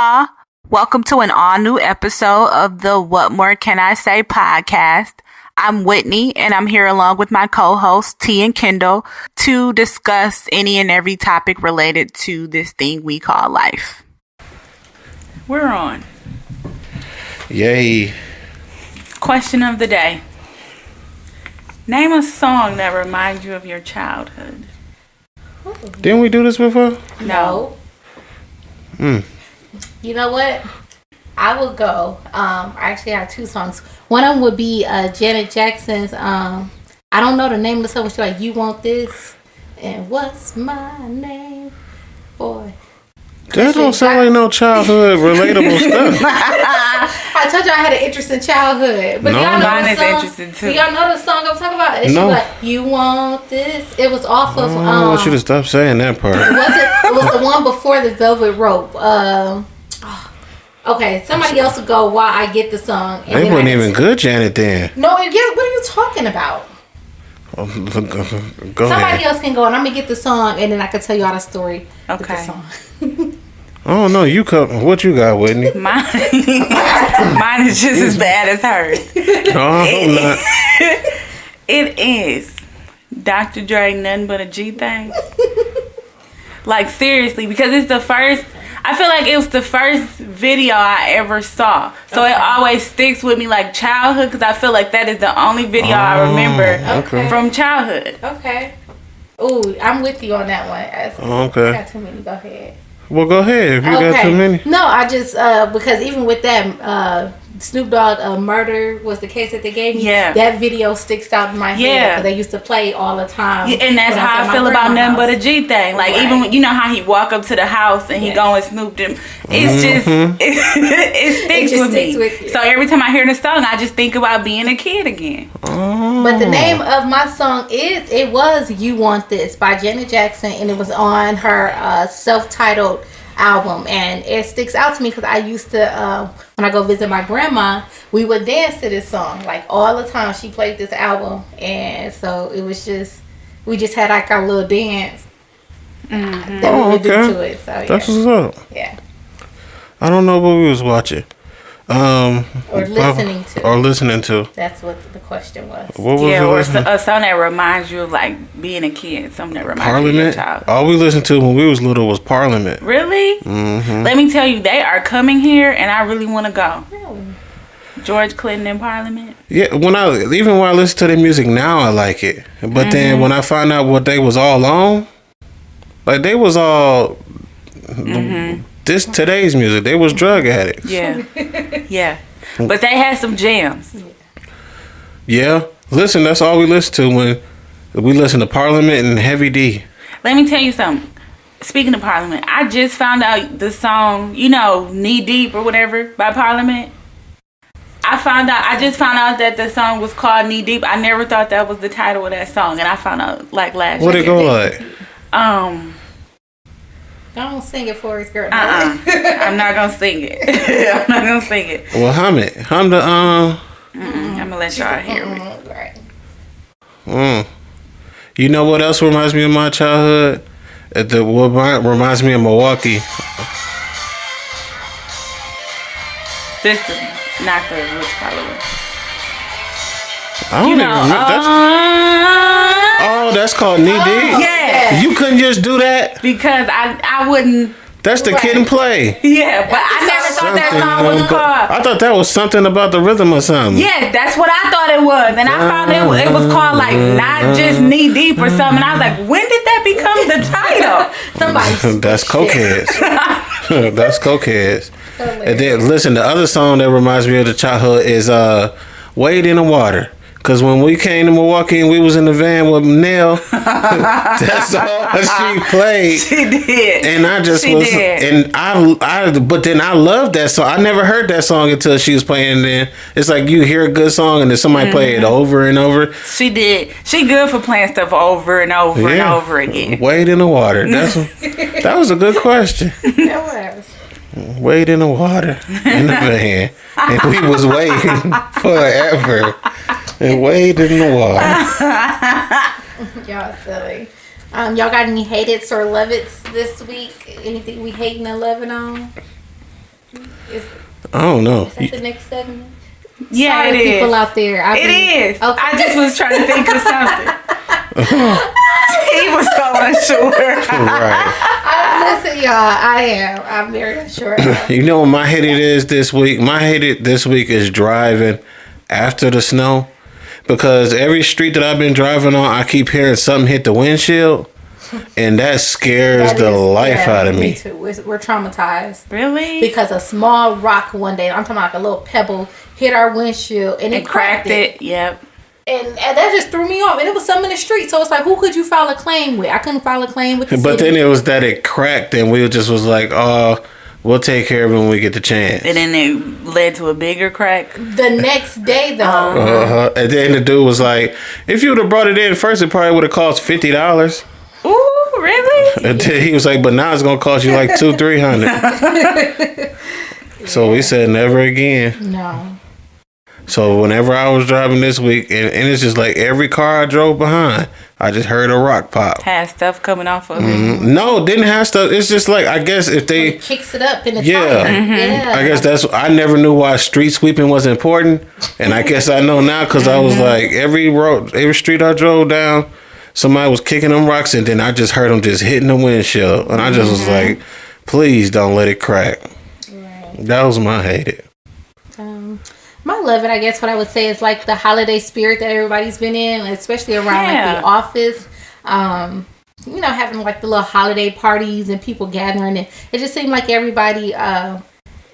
y'all. Welcome to an all-new episode of the What More Can I Say podcast. I'm Whitney, and I'm here along with my co-hosts, T and Kendall, to discuss any and every topic related to this thing we call life. We're on. Yay. Question of the day. Name a song that reminds you of your childhood. Didn't we do this before? No. You know what? I will go. I actually have two songs. One of them would be Janet Jackson's I don't know the name of the song, but she's like, "You Want This?" And "What's My Name?" Boy. That don't sound like no childhood relatable stuff. I told you I had an interesting childhood. But No, y'all know mine the is song? interesting too. Do y'all know the song I'm talking about? It's No. like, "You Want This?" It was off of I want you to stop saying that part. it was the one before the Velvet Rope. Okay, somebody else will go while I get the song. They wasn't even good, Janet, then. No, what are you talking about? Go Somebody ahead. else can go, and I'm gonna get the song, and then I can tell y'all the story. With the Okay. song. I don't know. What you got, Whitney? Mine is just as bad as hers. No, I'm not. It is Dr. Dre, Nothing But a G Thing. Like, seriously, because it's the first, I feel like it was the first video I ever saw. So it always sticks with me like childhood, because I feel like that is the only video I remember okay. from childhood. Okay. Ooh, I'm with you on that one. Okay. I got too many. Go ahead. Well, go ahead if you got too many. No, I just because even with that Snoop Dogg Murder was the case that they gave me. Yeah. That video sticks out in my head because they used to play all the time. Yeah, and that's when how was I at feel my about Nothing grandma's But a G Thing. Like, Right. even when, you know how he walk up to the house and he Yes. go and Snoop them. It's just, it sticks just with sticks me. with you. So every time I hear the song, I just think about being a kid again. But the name of my song was "You Want This" by Janet Jackson, and it was on her self-titled album, and it sticks out to me because I used to when I go visit my grandma, we would dance to this song like all the time. She played this album, and so it was we just had like our little dance that we would do to it. So yeah. That's what's up. Yeah. I don't know what we was watching. Or listening to. Or listening to. That's what the question was. What was Yeah, it? or listening? a song that reminds you of like being a kid. Something that reminds you of your Parliament. child. All we listened to when we was little was Parliament. Really? Mm-hmm. Let me tell you, they are coming here, and I really want to go. Really? George Clinton in Parliament. Yeah, when I listen to their music now, I like it. But then when I find out what they was all on, like they was all today's music. They was drug addicts. Yeah, yeah. But they had some jams. Yeah, listen, that's all we listen to when we listen to Parliament and Heavy D. Let me tell you something. Speaking of Parliament, I just found out the song, Knee Deep or whatever by Parliament. I just found out that the song was called Knee Deep. I never thought that was the title of that song, and I found out like last What year. it go like? Don't sing it for us, girl. I'm not gonna sing it. I'm not gonna sing it. Well, hum it. Hum the I'm gonna let y'all hear it. Right. You know what else reminds me of my childhood? What reminds me of Milwaukee? This is not the which color. I don't even remember. That's called Knee Deep. Yeah, You couldn't just do that. because I wouldn't. That's the Kid and Play. Yeah, but I never thought that song was called. I thought that was something about the rhythm or something. Yeah, that's what I thought it was. And I found it was called like Not Just Knee Deep or something. And I was like, when did that become the title? Somebody. That's cokeheads. That's cokeheads. And then listen, the other song that reminds me of the childhood is Wade in the Water. Cause when we came to Milwaukee and we was in the van with Nell, that's all she played. She did. And I just and I but then I loved that song. I never heard that song until she was playing. And then it's like you hear a good song and then somebody play it over and over. She did. She good for playing stuff over and over and over again. Wade in the water. That was a good question. That was. Wade in the water in the van, and we was waiting forever. And wade in the water. Y'all silly. Y'all got any hate-its or love-its this week? Anything we hating and loving on? I don't know. Is that the next segment? Yeah, Sorry, it is. people out there. It is. Okay. I just was trying to think of something. He was so unsure. Right. Listen, y'all. I'm very unsure. You know what my hated is this week? My hated this week is driving after the snow. Because every street that I've been driving on, I keep hearing something hit the windshield. And that scares the life out of me. Too. We're traumatized. Really? Because a small rock one day, I'm talking about like a little pebble, hit our windshield and it cracked it. Yep. And that just threw me off. And it was something in the street. So it's like, who could you file a claim with? I couldn't file a claim with the But city. then it was that it cracked and we just was like, oh, we'll take care of it when we get the chance. And then it led to a bigger crack. The next day, though. And then the dude was like, if you would have brought it in first, it probably would have cost $50. Ooh, really? And then he was like, but now it's going to cost you like $200-$300. So we said never again. No. So whenever I was driving this week, and it's just like every car I drove behind, I just heard a rock pop. Had stuff coming off of it. No, didn't have stuff. It's just like, I guess if they... It kicks it up in the Yeah. tire. Yeah. I guess that's... I never knew why street sweeping was important. And I guess I know now because I was like, every street I drove down, somebody was kicking them rocks and then I just heard them just hitting the windshield. And I just was like, please don't let it crack. Right. That was my hated. My love it, I guess what I would say is like the holiday spirit that everybody's been in, especially around like the office. You know, having like the little holiday parties and people gathering. And it just seemed like everybody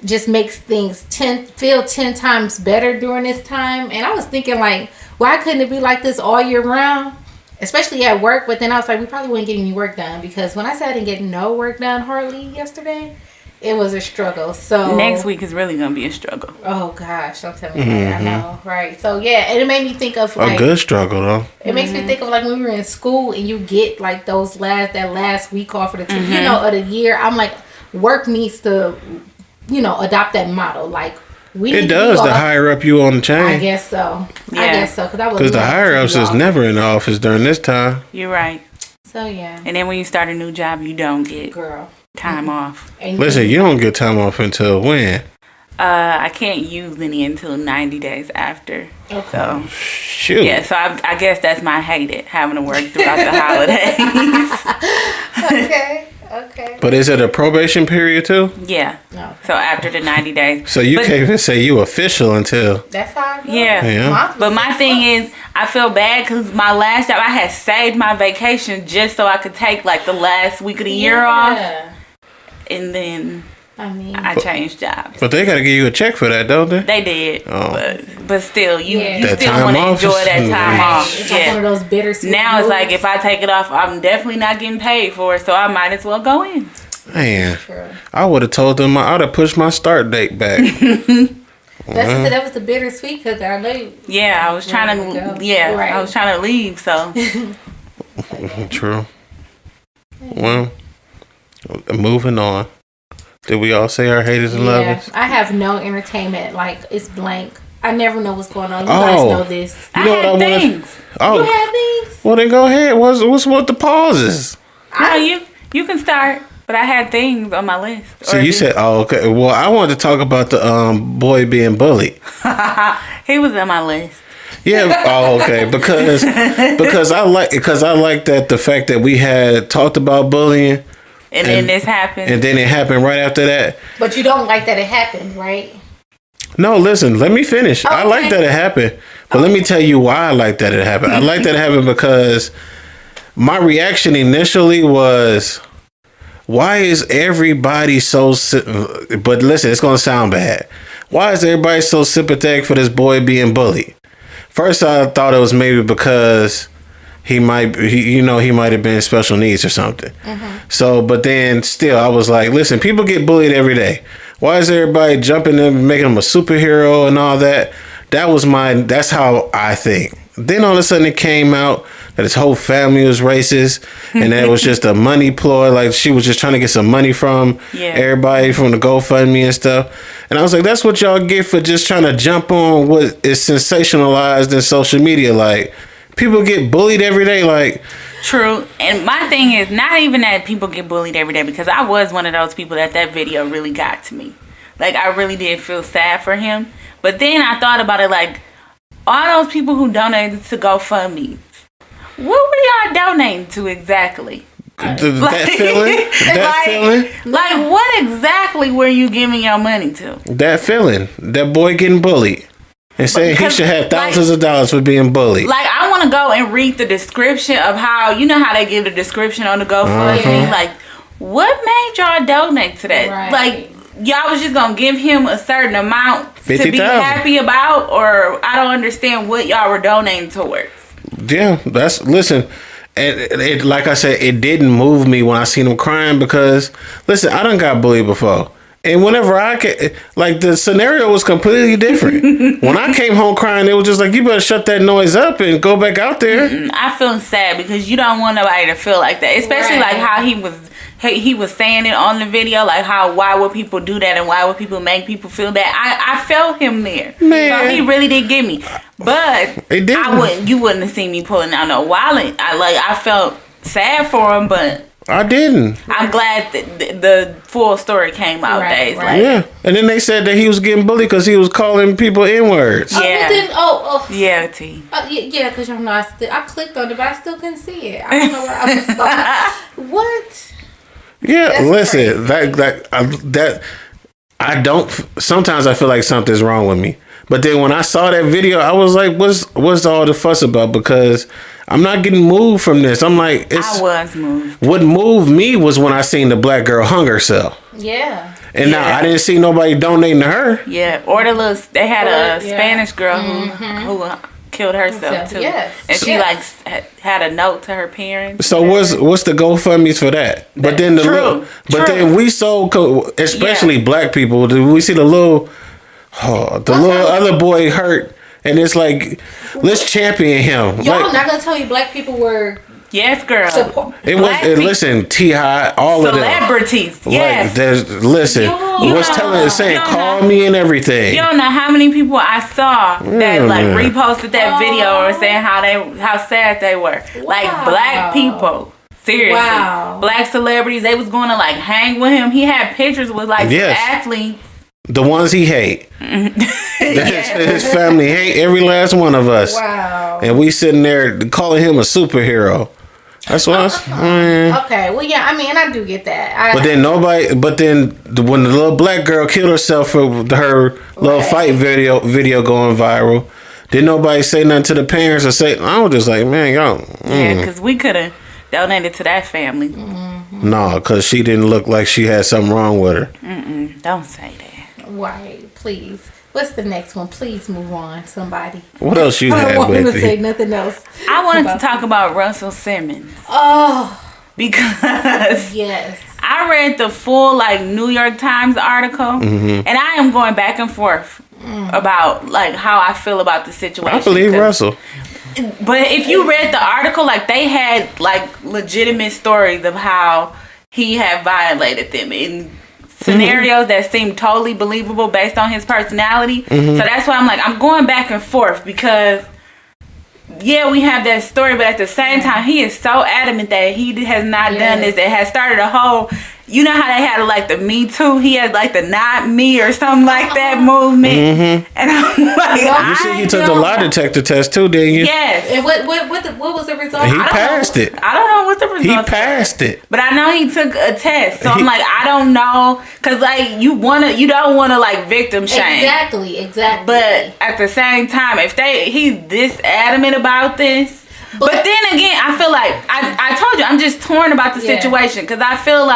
just makes things feel 10 times better during this time. And I was thinking like, why couldn't it be like this all year round? Especially at work. But then I was like, we probably wouldn't get any work done. Because when I said I didn't get no work done hardly yesterday, it was a struggle. So next week is really gonna be a struggle. Oh gosh, don't tell me that. I know, right? So yeah, and it made me think of like a good struggle though. It makes me think of like when we were in school and you get like that last week off of the of the year. I'm like, work needs to, adopt that model. Like it does. The higher up you on the chain, I guess so. Yeah. I guess so because the higher ups is never in the office during this time. You're right. So yeah. And then when you start a new job, you don't get time off. Listen, you don't get time off until when? I can't use any until 90 days after. Okay. So shoot. Yeah, so I guess that's my hated, having to work throughout the holidays. Okay. But is it a probation period too? Yeah. No. So after the 90 days. So you can't even say you official until. That's how I go. Yeah. But my thing is, I feel bad because my last job, I had saved my vacation just so I could take like the last week of the year off. And then I changed jobs. But they got to give you a check for that, don't they? They did. Oh. But still, you That still time want to off enjoy is- that time off. It's like one of those bittersweet Now it's moves. like if I take it off, I'm definitely not getting paid for it, so I might as well go in. Man, True. I would have told them I would have pushed my start date back. That was the bittersweet because I know you. Yeah, I was trying to. Yeah, Right. I was trying to leave. So True. Well, moving on. Did we all say our haters and lovers? I have no entertainment. Like, it's blank. I never know what's going on. You guys know this. You know what I want? things. Oh, You have things? well then go ahead. What's with the pauses? No, you can start. But I had things on my list. So you said, oh, okay. Well, I wanted to talk about the boy being bullied. He was on my list. Yeah. Oh, okay. Because I like that the fact that we had talked about bullying, and then this happened. and then it happened right after that. But you don't like that it happened, right? No, listen. Let me finish. Okay. I like that it happened, but let me tell you why I like that it happened. I like that it happened because my reaction initially was, why is everybody so... But listen, it's going to sound bad. Why is everybody so sympathetic for this boy being bullied? First, I thought it was maybe because he might have been special needs or something. Mm-hmm. So, but then still, I was like, listen, people get bullied every day. Why is everybody jumping in and making him a superhero and all that? That's how I think. Then all of a sudden it came out that his whole family was racist and that it was just a money ploy. Like she was just trying to get some money from everybody from the GoFundMe and stuff. And I was like, that's what y'all get for just trying to jump on what is sensationalized in social media. Like people get bullied every day. Like True. And my thing is not even that people get bullied every day, because I was one of those people that video really got to me. Like, I really did feel sad for him. But then I thought about it, like, all those people who donated to GoFundMe, what were y'all donating to exactly? That feeling? That feeling? Like, what exactly were you giving your money to? That feeling. That boy getting bullied. And saying he should have thousands of dollars for being bullied. Like, I want to go and read the description of how, you know how they give the description on the GoFundMe? Like, what made y'all donate to that? Right. Like, y'all was just going to give him a certain amount to 50,000. be happy about? Or I don't understand what y'all were donating towards. Yeah, listen, it, like I said, it didn't move me when I seen him crying because, listen, I done got bullied before. And whenever like, the scenario was completely different. When I came home crying, it was just like, you better shut that noise up and go back out there. I feel sad because you don't want nobody to feel like that. Especially like how he was saying it on the video. Like, why would people do that and why would people make people feel that? I felt him there. Man. So he really did get me. But you wouldn't have seen me pulling out no wallet. I felt sad for him, but I didn't. I'm glad that the full story came out days later. Yeah, and then they said that he was getting bullied because he was calling people N-words. Yeah. Yeah, T. Yeah, because y'all know I clicked on it, but I still couldn't see it. I don't know where I was like, what? Yeah, listen, that I don't. Sometimes I feel like something's wrong with me. But then when I saw that video, I was like, what's all the fuss about? Because I'm not getting moved from this. I'm like, I was moved. What moved me was when I seen the black girl hung herself. Yeah. And now I didn't see nobody donating to her. Yeah. Or they had a Spanish girl who killed herself too. Yes. And she had a note to her parents. So what's the GoFundMes for that? But then then we sold, especially black people, we see the little other boy hurt, and it's like, let's champion him. Y'all, I'm not gonna tell you black people were. Yes, girl. Listen, T.I., all of them. Celebrities. Yes. Saying call me and everything. You don't know how many people I saw that reposted that video or saying how sad they were. Wow. Like, black people. Seriously. Wow. Black celebrities, they was going to hang with him. He had pictures with athletes. The ones he hate. His family hate every last one of us. Wow. And we sitting there calling him a superhero. That's what I was. Okay, well, yeah, I mean, and I do get that. But then when the little black girl killed herself for her little fight video going viral, didn't nobody say nothing to the parents or say, I was just like, man, y'all. Yeah, because we could have donated to that family. Mm-hmm. No, because she didn't look like she had something wrong with her. Don't say that. Right, please. What's the next one? Please move on, somebody. What else you had with I don't want to say nothing else. I wanted to talk about Russell Simmons. Oh. Because yes, I read the full New York Times article, and I am going back and forth about how I feel about the situation. I believe Russell. But if you read the article, they had legitimate stories of how he had violated them in scenarios that seem totally believable based on his personality. So that's why I'm going back and forth because we have that story, but at the same time he is so adamant that he has not done this. It has started a whole, you know how they had the Me Too, he has the Not Me or something like that movement. And I'm you see he took the lie detector test too, didn't you? Yes. And what was the result? He passed it. I don't know what the result. He passed it. But I know he took a test. So I'm I don't know, cuz you don't want to victim shame. Exactly. But at the same time, if he's this adamant about this, but then again, I feel I told you I'm just torn about the situation because I feel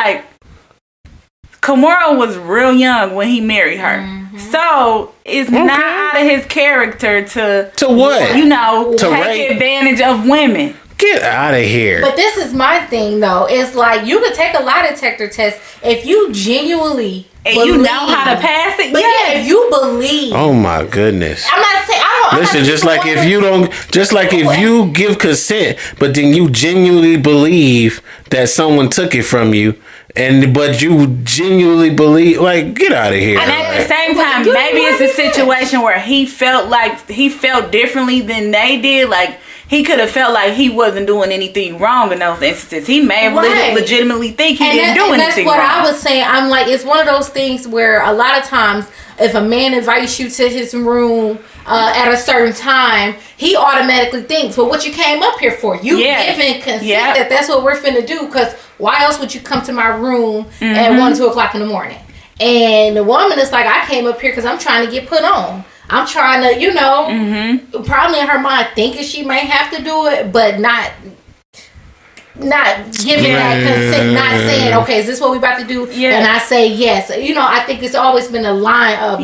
Kimora was real young when he married her. So it's not out of his character to what? To take advantage of women. Get out of here. But this is my thing though. It's you could take a lie detector test if you genuinely you know how to pass it. But if you believe. Oh my goodness. I'm not saying listen, if you give consent, but then you genuinely believe that someone took it from you, but you genuinely believe, like, get out of here. And at the same time, maybe it's a situation where he felt differently than they did. Like, he could have felt like he wasn't doing anything wrong in those instances. He may have legitimately think he didn't do anything wrong. That's what I was saying. I'm like, it's one of those things where a lot of times, if a man invites you to his room at a certain time, he automatically thinks, well, what you came up here for? You giving consent that that's what we're finna do, because why else would you come to my room at 1, 2 o'clock in the morning? And the woman is like, I came up here because I'm trying to get put on. I'm trying to, probably in her mind thinking she may have to do it, but not giving that consent, not saying, okay, is this what we about to do? Yeah. And I say yes. I think it's always been a line,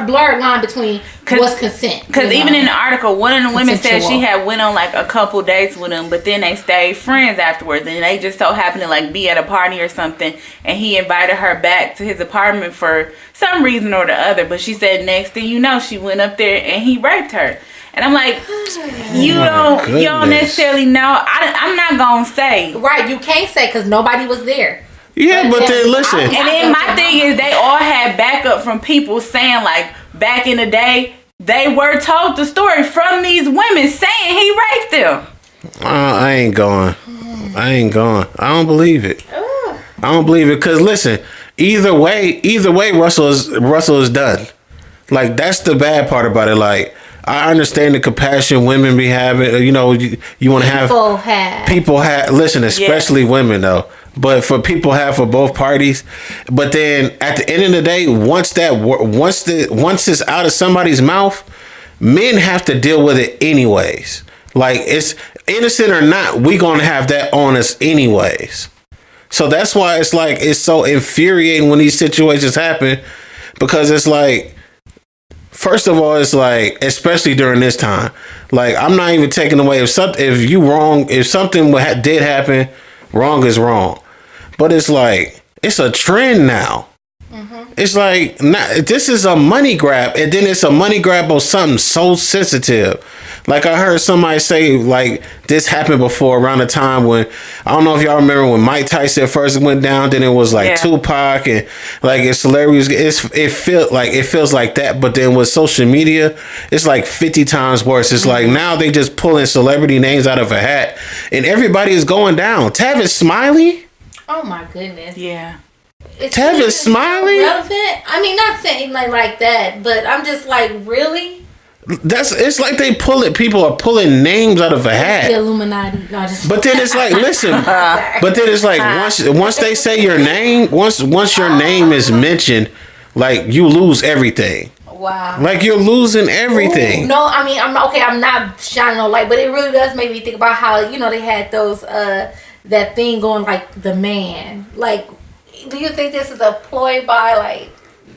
blurred line between what's consent. Because even in the article, one of the women said she had went on like a couple dates with him, but then they stayed friends afterwards, and they just so happened to like be at a party or something, and he invited her back to his apartment for some reason or the other. But she said next thing you know, she went up there and he raped her. And I'm like, you don't necessarily know. I'm not gonna say. Right, you can't say because nobody was there. Yeah, but then listen. And then my thing is, they all had backup from people saying, like, back in the day, they were told the story from these women saying he raped them. I ain't going. I don't believe it. I don't believe it because listen, either way, Russell is done. Like, that's the bad part about it. Like, I understand the compassion women be having. You want to have people have. Listen, especially women though. But for people have for both parties. But then at the end of the day, once it's out of somebody's mouth, men have to deal with it anyways. Like, it's innocent or not, we gonna have that on us anyways. So that's why it's like it's so infuriating when these situations happen, because it's like, first of all, it's like, especially during this time, like, I'm not even taking away if something did happen, wrong is wrong. But it's like, it's a trend now. It's like, this is a money grab, and then it's a money grab on something so sensitive. Like, I heard somebody say, like, this happened before around the time when, I don't know if y'all remember when Mike Tyson first went down, then it was like Tupac, and like, it's celebrities, it feels like that. But then with social media, it's like 50 times worse. It's like, now they just pulling celebrity names out of a hat, and everybody is going down. Tavis Smiley? Oh my goodness. Yeah. Tavis Smiley? Relevant? I mean, not saying like that, but I'm just like, really? It's like people are pulling names out of a hat. The Illuminati. No, but then it's like, listen, but then it's like, once they say your name, once your name is mentioned, like, you lose everything. Wow. Like, you're losing everything. Ooh, no, I mean, I'm not shining no light, but it really does make me think about how, they had those, that thing going, like, the man. Like, do you think this is a ploy by, like,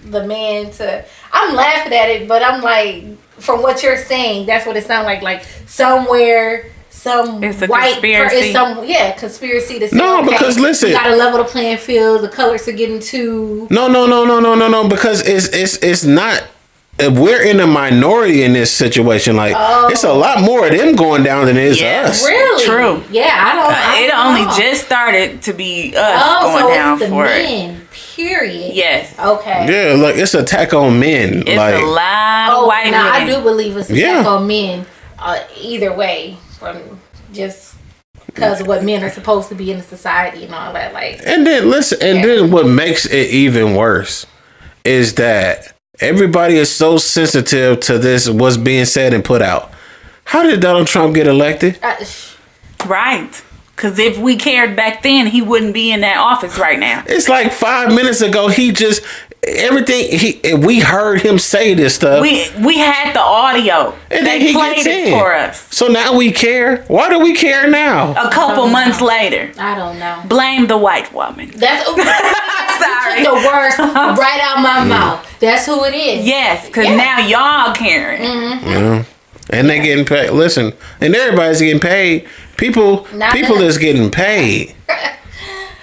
the man to... I'm laughing at it, but I'm like, from what you're saying, that's what it sounds like. Like, somewhere, some it's a white... conspiracy. Conspiracy to say, no, because listen... You gotta level the playing field, the colors are getting too... No, because it's not... We're in a minority in this situation. Like, it's a lot more of them going down than it is us. Really? True. Yeah, I don't know. Only just started to be us going down for men, it. Period. Yes. Okay. Yeah, like, it's an attack on men. It's like, a lot of white men. I do believe it's an attack on men. Either way, from just because of what men are supposed to be in the society and all that. Like. And then listen, then what makes it even worse is that everybody is so sensitive to this, what's being said and put out. How did Donald Trump get elected? Right. Because if we cared back then, he wouldn't be in that office right now. It's like 5 minutes ago, we heard him say this stuff. We had the audio. And then he played it for us. So now we care? Why do we care now? A couple months later. I don't know. Blame the white woman. That's sorry. The words right out my mouth. That's who it is. Yes, because now y'all caring. Yeah. And they getting paid. Listen, and everybody's getting paid. People is getting paid.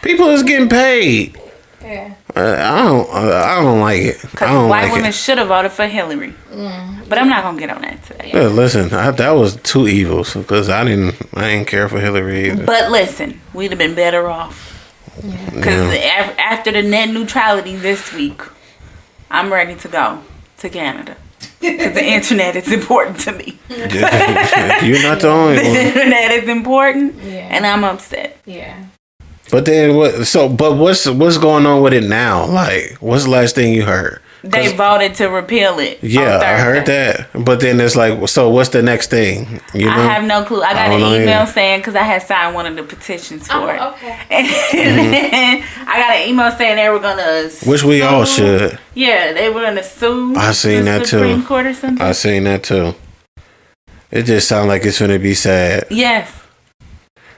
People is getting paid. Yeah. I don't like it. Because white women should have voted for Hillary. But I'm not gonna get on that today. Yeah, listen, that was two evils because I didn't care for Hillary either. But listen, we'd have been better off. Because after the net neutrality this week, I'm ready to go to Canada. Because the internet is important to me. You're not the only one. The internet is important, and I'm upset. Yeah. But then what? So, but what's going on with it now? Like, what's the last thing you heard? They voted to repeal it. Yeah, I heard that. But then it's like, so what's the next thing? You know? I have no clue. I got an email saying, because I had signed one of the petitions for it. Okay. And then I got an email saying they were going to which we all should. Yeah, they were going to sue I seen the that Supreme too. Court or something. I seen that too. It just sounds like it's going to be sad. Yes.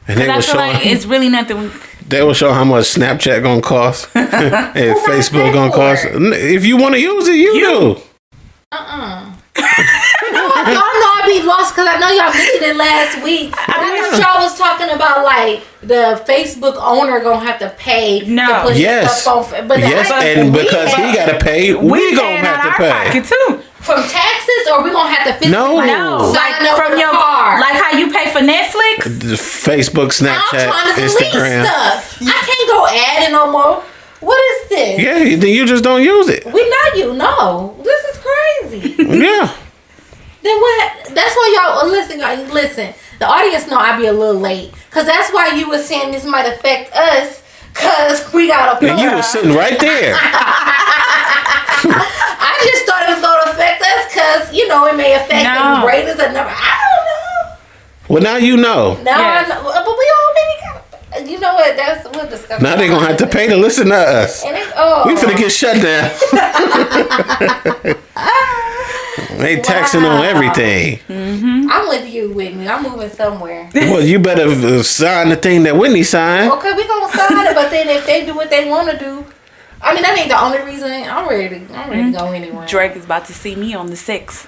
And they I were feel like it's really nothing. They will show how much Snapchat gonna cost and Facebook gonna cost. If you want to use it, you do. Y'all know I be lost because I know y'all mentioned it last week. I thought y'all was talking about like the Facebook owner gonna have to pay. No. To put Yes. stuff on, but Yes, and because he gotta pay, we gonna have to pay. Pocket too. from taxes, or we gonna have to physically No. sign Like over from the your card. like how you pay for Netflix. Facebook, I'm Snapchat, trying to delete Instagram. stuff. I can't go add it no more. What is this? Yeah, then you just don't use it. We know you know. This is crazy. Yeah. Then what? That's why y'all listen. The audience know I be a little late, cause that's why you was saying this might affect us, cause we got a. And you were sitting right there. I just thought it was gonna affect us, cause it may affect the Raiders and number. I don't know. Well, now you know. Now I know, but we already got. You know what? That's what discussing. Now they gonna have to pay to listen to us. And We finna get shut down. They taxing on everything. Mm-hmm. I'm with you, Whitney. I'm moving somewhere. Well, you better sign the thing that Whitney signed. Okay, we gonna sign it, but then if they do what they want to do, I mean that ain't the only reason. I'm ready to go anywhere. Drake is about to see me on the 6th.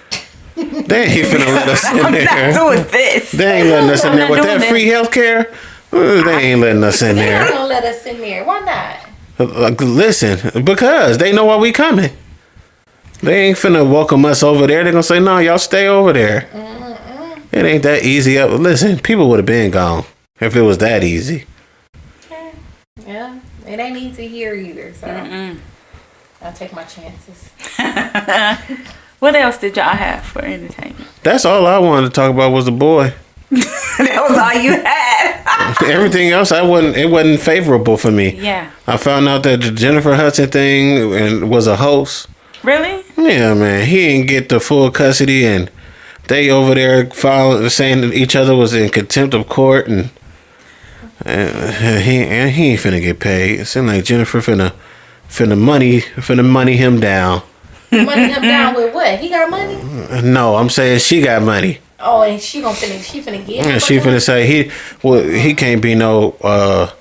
They ain't finna let us in I'm there. not doing this. They ain't letting us in there with that free healthcare. They ain't letting us in They're there. not gonna let us in there. Why not? Listen, because they know why we coming. They ain't finna welcome us over there. They gonna say, no, y'all stay over there. It ain't that easy. Listen, people would have been gone if it was that easy. Yeah, it ain't easy here either. So I'll take my chances. What else did y'all have for entertainment? That's all I wanted to talk about was the boy. That was all you had. Everything else, it wasn't favorable for me. Yeah. I found out that the Jennifer Hudson thing was a hoax. Really? Yeah, man. He didn't get the full custody, and they over there saying that each other was in contempt of court, and he ain't finna get paid. It seemed like Jennifer finna money him down. Money him down with what? He got money? No, I'm saying she got money. Oh, and she finna get him. She finna say he can't be no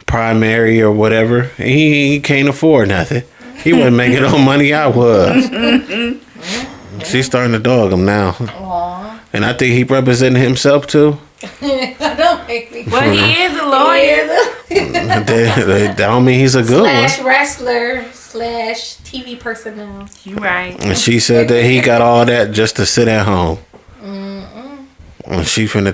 primary or whatever. He can't afford nothing. He wasn't making no money. I was. She's starting to dog him now. Aww. And I think he represented himself too. Don't make me. Well, he is a lawyer. That don't mean he's a good one. / wrestler / TV personnel. You right. And she said that he got all that just to sit at home. And she finna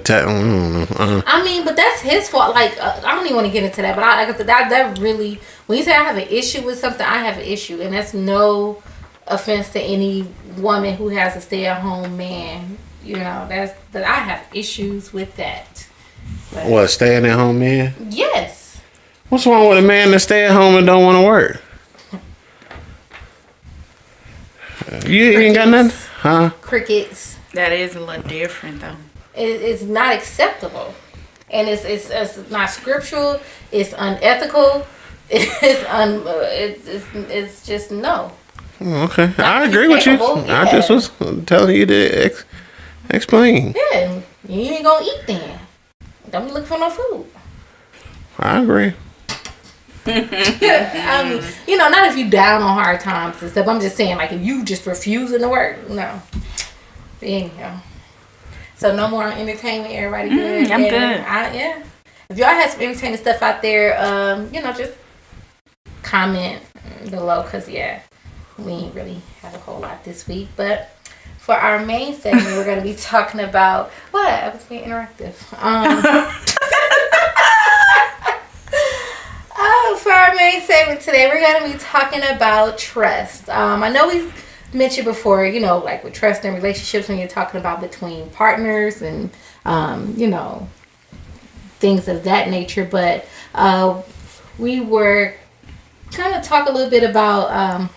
I mean, but that's his fault. Like, I don't even want to get into that. But that really, when you say I have an issue with something, I have an issue, and that's no offense to any woman who has a stay-at-home man. That I have issues with that. But, what, staying at home man? Yes. What's wrong with a man that stay at home and don't want to work? You ain't got nothing? Huh? Crickets. That is a little different though. It's not acceptable, and it's not scriptural. It's unethical. It's just no. Okay, I agree with you. Yeah. I just was telling you to explain. Yeah, you ain't gonna eat then. Don't be looking for no food. I agree. I mean, not if you down on hard times and stuff. I'm just saying, like, if you just refusing to work, no. Anyhow. So no more entertainment. Everybody good? I'm good. Yeah. If y'all have some entertaining stuff out there, just comment below, because we ain't really have a whole lot this week. But for our main segment, we're going to be talking about what? I was being interactive. for our main segment today, we're going to be talking about trust. I know we've mentioned before, like with trust and relationships, when you're talking about between partners and, things of that nature. But we were kind of talk a little bit about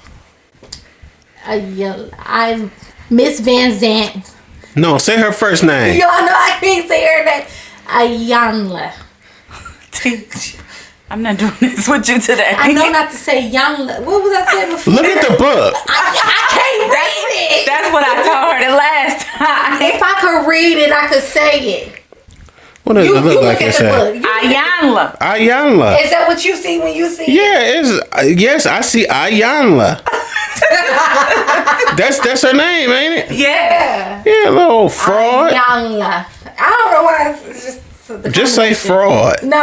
Miss Vanzant. No, say her first name. Y'all know I can't say her name. Iyanla. I'm not doing this with you today. I know not to say Iyanla. What was I saying before? Look at the book. I can't read it. That's what I told her the last time. If I could read it, I could say it. What does it look like? It said Iyanla. Iyanla. Is that what you see when you see it? Yeah, yes, I see Iyanla. That's her name, ain't it? Yeah. Yeah, little fraud. Iyanla. I don't know why it's just say fraud. No.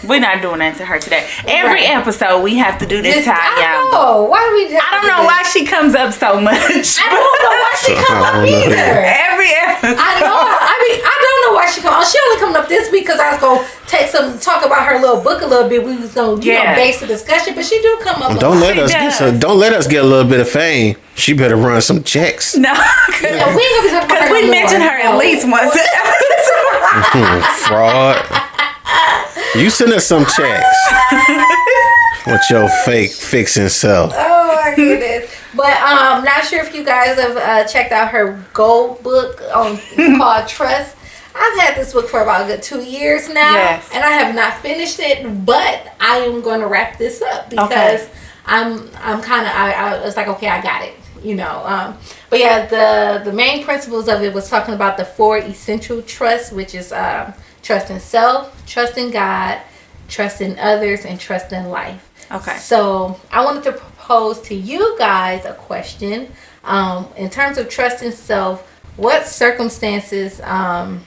We're not doing that to her today. Every episode we have to do this to Iyanla. Oh, why do we? I don't know why she comes up so much. I don't know why she come up either. Every episode. I know. I don't know why she come. She only coming up this week because I was gonna talk about her little book a little bit. We was gonna base the discussion, but she do come up. Don't let us get a little bit of fame. She better run some checks. No, because we mentioned her at least once. Fraud. You send us some checks with your fake fixing self. Oh my goodness. But not sure if you guys have checked out her gold book called Trust. I've had this book for about a good 2 years now, and I have not finished it, but I am going to wrap this up because I'm kind of I was like, okay, I got it, But yeah, the main principles of it was talking about the 4 essential trusts, which is trust in self, trust in God, trust in others, and trust in life. Okay. So I wanted to propose to you guys a question. In terms of trust in self, what circumstances sorry.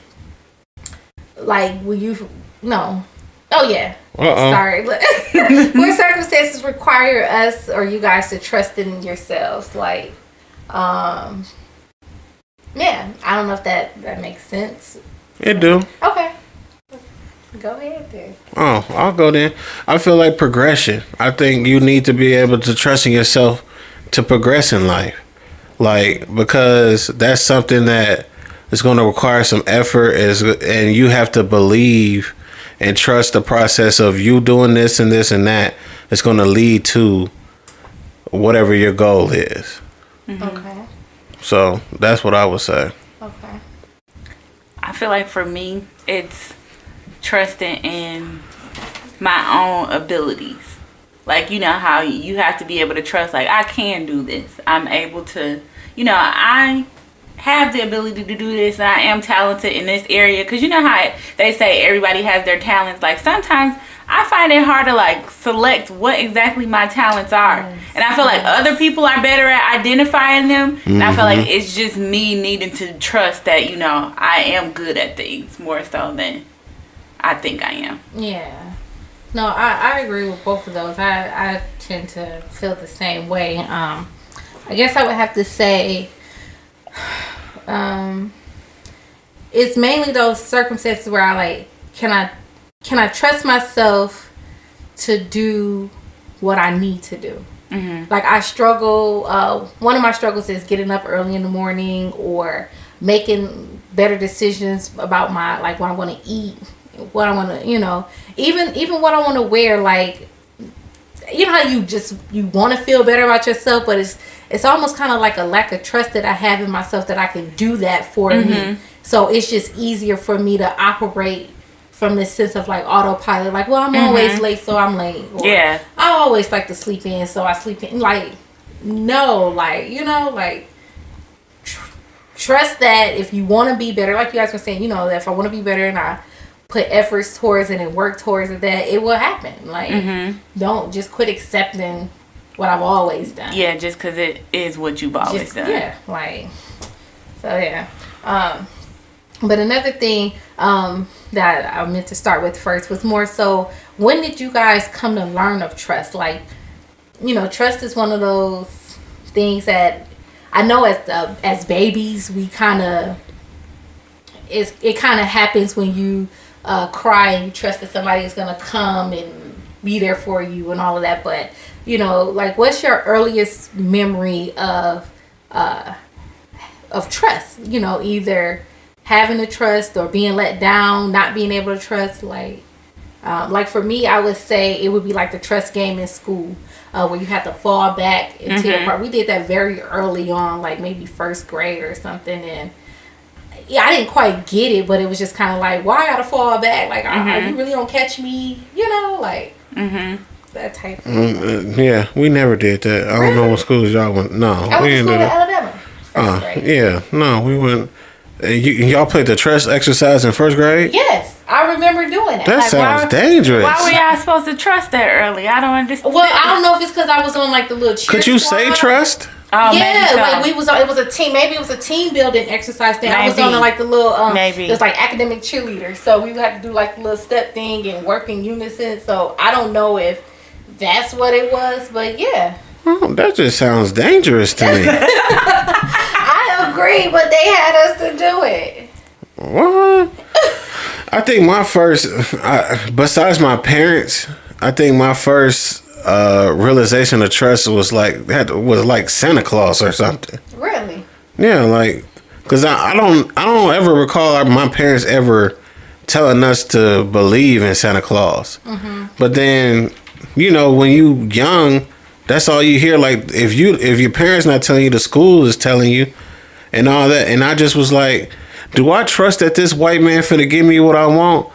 What circumstances require us or you guys to trust in yourselves? Like, I don't know if that makes sense. It do. Okay. Go ahead then. Oh, I'll go then. I feel like progression. I think you need to be able to trust in yourself to progress in life. Like, because that's something that is going to require some effort, and you have to believe and trust the process of you doing this and this and that. It's going to lead to whatever your goal is. Mm-hmm. Okay. So that's what I would say. Okay. I feel like for me, it's trusting in my own abilities. Like, how you have to be able to trust, like, I can do this. I'm able to, I have the ability to do this. And I am talented in this area. Because how they say everybody has their talents. Like, sometimes I find it hard to, like, select what exactly my talents are. Yes. And I feel like other people are better at identifying them. Mm-hmm. And I feel like it's just me needing to trust that, I am good at things more so than I think I am. Yeah. No, I agree with both of those. I tend to feel the same way. I guess I would have to say it's mainly those circumstances where I like, can I trust myself to do what I need to do? Mm-hmm. Like, I struggle. One of my struggles is getting up early in the morning or making better decisions about what I want to eat, what I want to, even what I want to wear. Like, how you want to feel better about yourself, but it's almost kind of like a lack of trust that I have in myself that I can do that for me. So it's just easier for me to operate from this sense of like autopilot. Like, well, I'm always late, so I'm late. Or, I always like to sleep in, so I sleep in. Like, no, like, trust that if you want to be better, like you guys were saying, that if I want to be better and I put efforts towards it and work towards it, that it will happen. Like, don't just quit accepting what I've always done. Yeah, just because it is what you've always done. Yeah, like, so yeah. But another thing that I meant to start with first was more so, when did you guys come to learn of trust? Like, trust is one of those things that I know as babies, we kind of, it kind of happens when you cry and you trust that somebody is going to come and be there for you and all of that. But like, what's your earliest memory of trust? Either having to trust or being let down, not being able to trust. Like for me, I would say it would be like the trust game in school, where you have to fall back and tear apart. We did that very early on, like maybe first grade or something. And yeah, I didn't quite get it, but it was just kind of like, why I gotta fall back? Like, are you really gonna catch me? That type of yeah, we never did that. I don't know what schools y'all went. No, I we went to didn't school do in that. Alabama. Yeah, no, we went. Y'all played the trust exercise in first grade? Yes, I remember doing that. That sounds dangerous. Why were y'all supposed to trust that early? I don't understand. Well, I don't know if it's because I was on like the little cheer Could you squad. say trust? Oh, Yeah, maybe so. like it was a team. Maybe it was a team building exercise thing. I was Maybe. on like the little Maybe. it was like academic cheerleader. So we would have to do like the little step thing and work in unison. So I don't know if that's what it was, but yeah. Oh, that just sounds dangerous to me. I agree, but they had us to do it. What? I think my first, besides my parents, I think my first realization of trust was like Santa Claus or something. Really? Yeah, like, cause I don't ever recall my parents ever telling us to believe in Santa Claus. But then, when you young, that's all you hear. Like, if your parents not telling you, the school is telling you, and all that. And I just was like, do I trust that this white man finna give me what I want,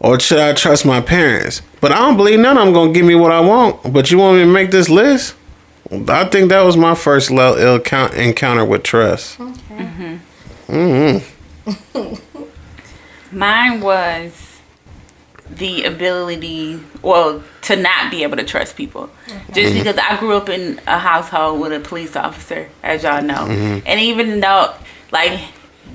or should I trust my parents? But I don't believe none of them gonna give me what I want. But you want me to make this list? I think that was my first encounter with trust. Okay. Mine was the ability, to not be able to trust people. Just because I grew up in a household with a police officer, as y'all know. And even though, like,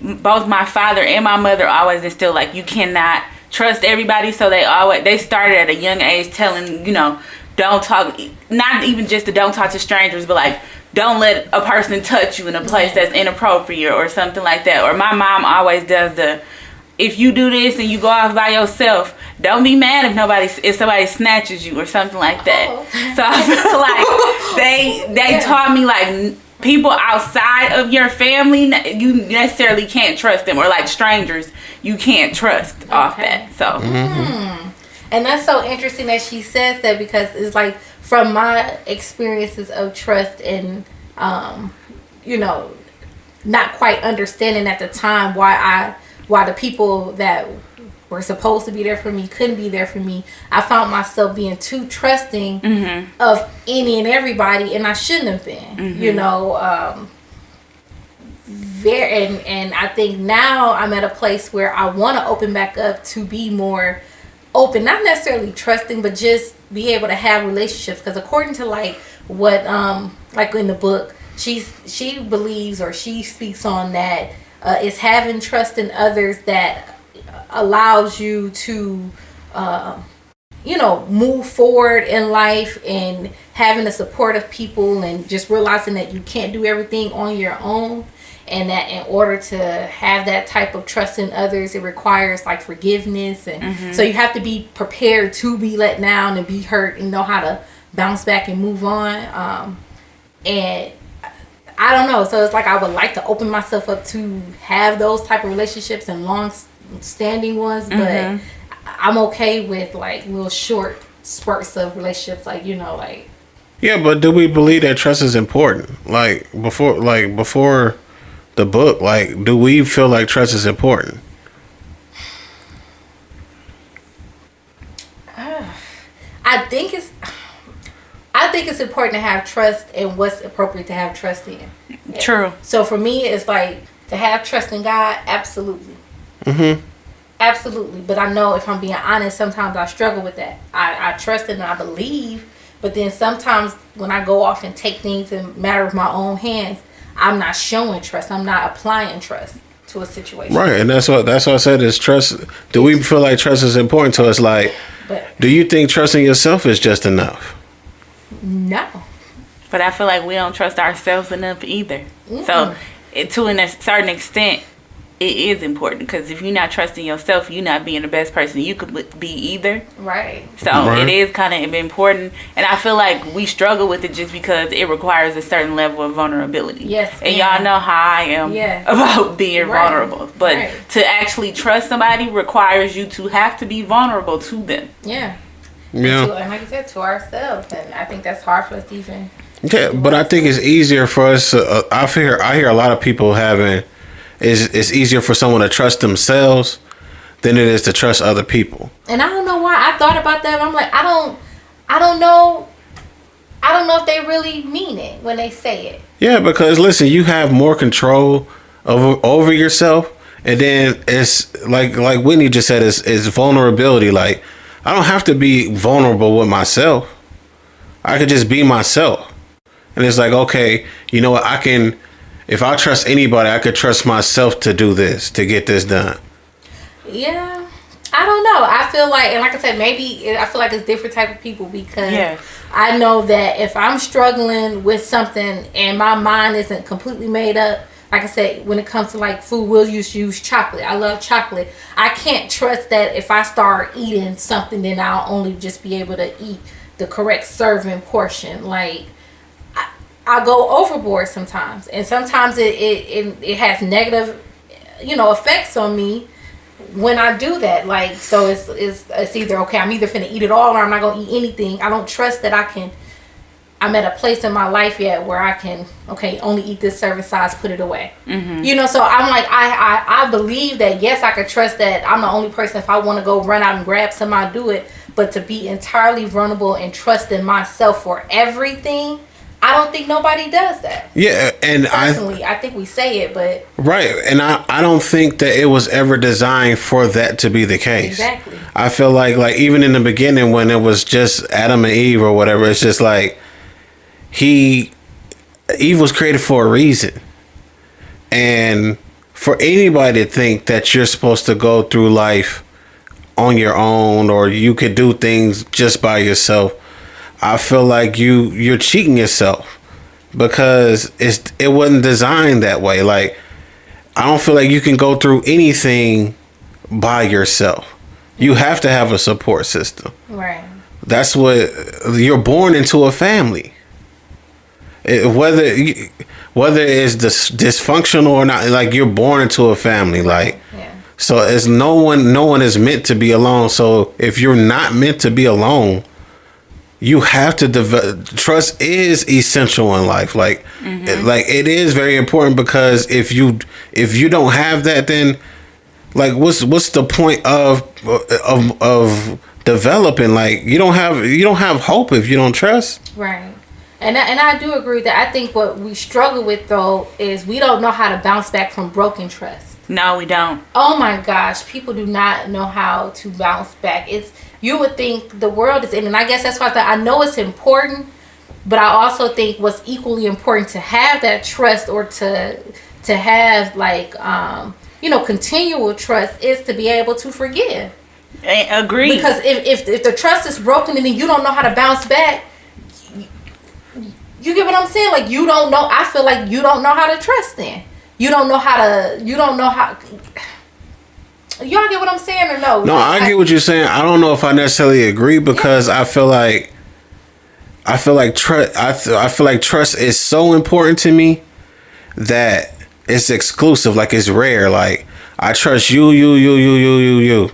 both my father and my mother always instilled, like, you cannot trust everybody. So they started at a young age telling, don't talk, not even just to don't talk to strangers, but like, don't let a person touch you in a place that's inappropriate or something like that. Or my mom always does if you do this and you go off by yourself, don't be mad if somebody snatches you or something like that. So I feel like they taught me, like, people outside of your family, you necessarily can't trust them, or like strangers, you can't trust off that. So And that's so interesting that she says that, because it's like, from my experiences of trust and not quite understanding at the time why the people that were supposed to be there for me couldn't be there for me, I found myself being too trusting of any and everybody, and I shouldn't have been. And I think now I'm at a place where I want to open back up to be more open, not necessarily trusting, but just be able to have relationships. Because according to like what like in the book, she believes, or she speaks on that, is having trust in others that allows you to move forward in life, and having the support of people, and just realizing that you can't do everything on your own, and that in order to have that type of trust in others, it requires like forgiveness, and so you have to be prepared to be let down and be hurt and know how to bounce back and move on. And I don't know, so it's like I would like to open myself up to have those type of relationships and long standing ones, but I'm okay with like little short spurts of relationships, like Yeah, but do we believe that trust is important? Like before the book, like, do we feel like trust is important? I think it's important to have trust in what's appropriate to have trust in. True. So for me, it's like, to have trust in God, absolutely. Absolutely. But I know, if I'm being honest, sometimes I struggle with that. I trust and I believe, but then sometimes when I go off and take things in matter of my own hands, I'm not showing trust. I'm not applying trust to a situation. Right, and that's what I said is trust. Do we feel like trust is important to us? Like, do you think trusting yourself is just enough? No. But I feel like we don't trust ourselves enough either. So, to a certain extent, it is important, because if you're not trusting yourself, you're not being the best person you could be either. Right. So it is kind of important, and I feel like we struggle with it just because it requires a certain level of vulnerability. Yes. And y'all know how I am about being vulnerable. But to actually trust somebody requires you to have to be vulnerable to them. Yeah. Yeah. And like I said, to ourselves, and I think that's hard for us to even. Yeah, but I think it's easier for us. I hear a lot of people having. It's easier for someone to trust themselves than it is to trust other people. And I don't know why. I thought about that. I'm like, I don't know if they really mean it when they say it. Yeah, because listen, you have more control over yourself, and then it's like Whitney just said, it's vulnerability. Like, I don't have to be vulnerable with myself. I could just be myself, and it's like, okay, you know what, I can. If I trust anybody, I could trust myself to do this, to get this done. Yeah. I don't know. I feel like, and like I said, maybe I feel like it's different type of people, because I know that if I'm struggling with something and my mind isn't completely made up, like I said, when it comes to like food, we'll use chocolate. I love chocolate. I can't trust that if I start eating something, then I'll only just be able to eat the correct serving portion. Like, I go overboard sometimes, and sometimes it has negative, effects on me when I do that. Like, so it's either, okay, I'm either finna eat it all, or I'm not gonna eat anything. I don't trust that I'm at a place in my life yet where I can, okay, only eat this serving size, put it away. Mm-hmm. So I'm like, I believe that, yes, I could trust that I'm the only person, if I want to go run out and grab some, I'll do it. But to be entirely vulnerable and trust in myself for everything, I don't think nobody does that. Yeah, and personally, I think we say it, but right, and I don't think that it was ever designed for that to be the case. Exactly. I feel like even in the beginning when it was just Adam and Eve or whatever, it's just like Eve was created for a reason, and for anybody to think that you're supposed to go through life on your own, or you could do things just by yourself, I feel like you're cheating yourself, because it wasn't designed that way. Like, I don't feel like you can go through anything by yourself. You have to have a support system. Right. That's what you're born into, a family. Whether it's dysfunctional or not, like, you're born into a family. Like, so it's no one is meant to be alone. So if you're not meant to be alone, you have to develop. Trust is essential in life. Like, it is very important, because if you don't have that, then like what's the point of developing? Like, you don't have hope if you don't trust. Right. And I do agree with that. I think what we struggle with, though, is we don't know how to bounce back from broken trust. No, we don't. Oh my gosh, people do not know how to bounce back. You would think the world is in, and I guess that's why I know it's important, but I also think what's equally important to have that trust, or to have like continual trust, is to be able to forgive. Agree. Because if the trust is broken and then you don't know how to bounce back, you get what I'm saying? Like, you don't know. I feel like you don't know how to trust then. You don't know how. Y'all get what I'm saying, or no? No, I get what you're saying. I don't know if I necessarily agree, because I feel like trust. I feel like trust is so important to me that it's exclusive. Like, it's rare. Like, I trust you.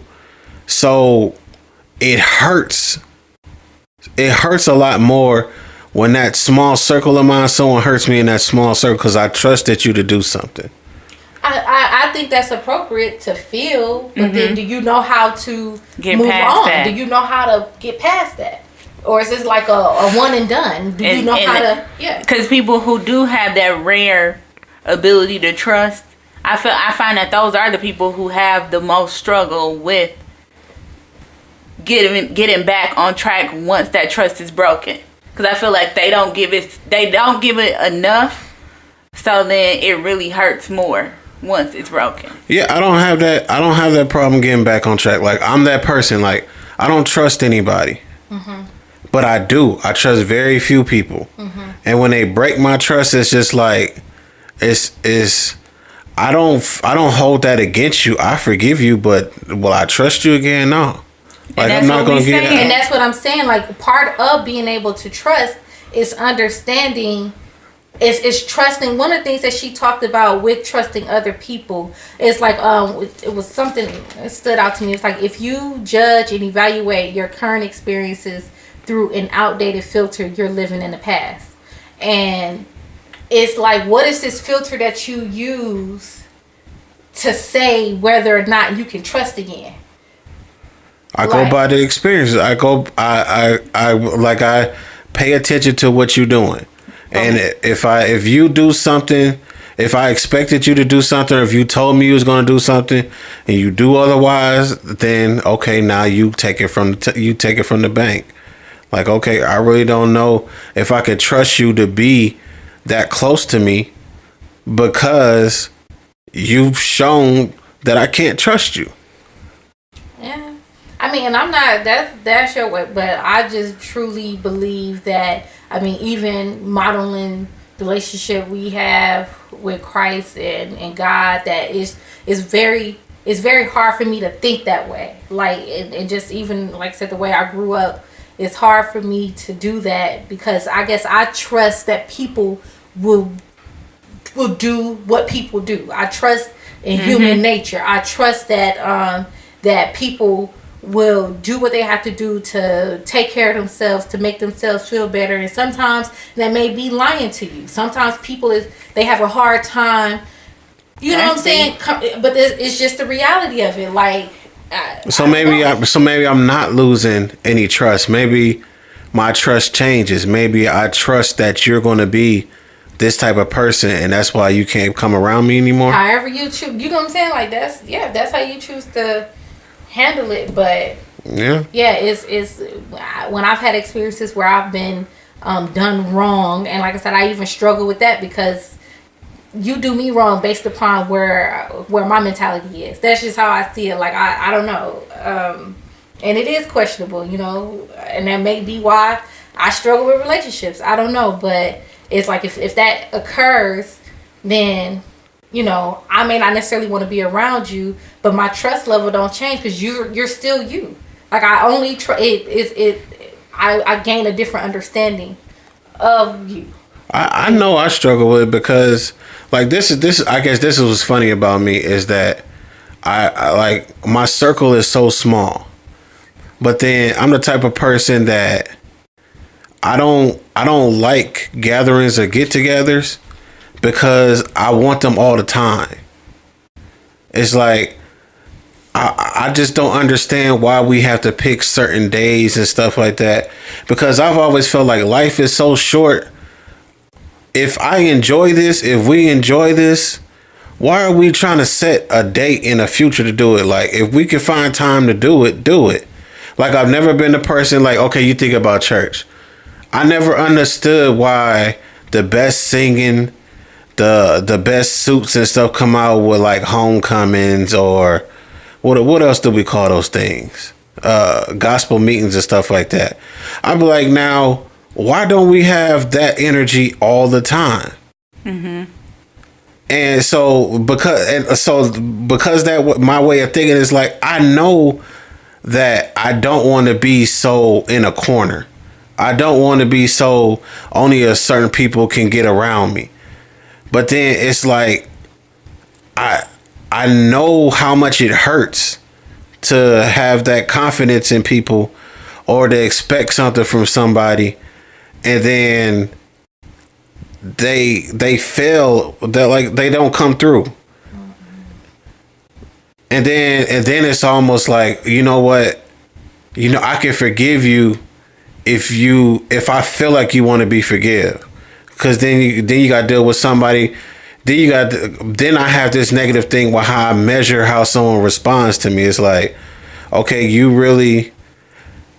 So it hurts. It hurts a lot more when that small circle of mine, someone hurts me in that small circle, because I trusted you to do something. I think that's appropriate to feel, but then do you know how to get move past on? that? Do you know how to get past that? Or is this like a one and done? Do you know how to? Yeah. Because people who do have that rare ability to trust, I find that those are the people who have the most struggle with getting back on track once that trust is broken. Because I feel like they don't give it enough, so then it really hurts more once it's broken. Yeah, I don't have that problem getting back on track. Like, I'm that person. Like, I don't trust anybody, but I do. I trust very few people, and when they break my trust, it's just like it's I don't hold that against you. I forgive you, but will I trust you again? No. Like, I'm not gonna get it. And that's what I'm saying. Like, part of being able to trust is understanding. Is trusting. One of the things that she talked about with trusting other people is like it was something that stood out to me. It's like, if you judge and evaluate your current experiences through an outdated filter, you're living in the past. And it's like, what is this filter that you use to say whether or not you can trust again? I go by the experiences. I pay attention to what you're doing. And if you do something, if I expected you to do something, or if you told me you was going to do something and you do otherwise, then okay, now you take it from the bank. Like, okay, I really don't know if I could trust you to be that close to me, because you've shown that I can't trust you. Yeah. I mean, and I'm not, that's your way, but I just truly believe that, I mean, even modeling the relationship we have with Christ and God, that is very, it's very hard for me to think that way. Like, and just even, like I said, the way I grew up, it's hard for me to do that, because I guess I trust that people will do what people do. I trust in human nature. I trust that that people will do what they have to do to take care of themselves, to make themselves feel better. And sometimes that may be lying to you. Sometimes people they have a hard time. You know what I'm saying? But it's just the reality of it. Like, so maybe I'm not losing any trust. Maybe my trust changes. Maybe I trust that you're going to be this type of person, and that's why you can't come around me anymore. However you choose, you know what I'm saying? Like, that's how you choose to handle it. But it's when I've had experiences where I've been done wrong, and like I said, I even struggle with that, because you do me wrong based upon where my mentality is. That's just how I see it. Like, I don't know, and it is questionable, you know, and that may be why I struggle with relationships. I don't know, but it's like, if that occurs, then, you know, I may not necessarily want to be around you, but my trust level don't change, because you're still you. Like, I only I gain a different understanding of you. I know I struggle with it, because like this I guess this is what's funny about me, is that I like, my circle is so small, but then I'm the type of person that I don't like gatherings or get-togethers, because I want them all the time. It's like, I just don't understand why we have to pick certain days and stuff like that, because I've always felt like life is so short. If we enjoy this, why are we trying to set a date in the future to do it? Like, if we can find time to do it, do it. Like, I've never been the person, like, okay, you think about church. I never understood why the best singing, the best suits and stuff come out with like homecomings, or what else do we call those things? Gospel meetings and stuff like that. I'd be like, now, why don't we have that energy all the time? And so because that my way of thinking is like, I know that I don't want to be so in a corner. I don't want to be so only a certain people can get around me. But then it's like, I know how much it hurts to have that confidence in people, or to expect something from somebody, and then they fail, that like they don't come through. And then it's almost like, you know what? You know, I can forgive you if I feel like you want to be forgive, because then you got to deal with somebody. Then I have this negative thing with how I measure how someone responds to me. It's like, okay, you really,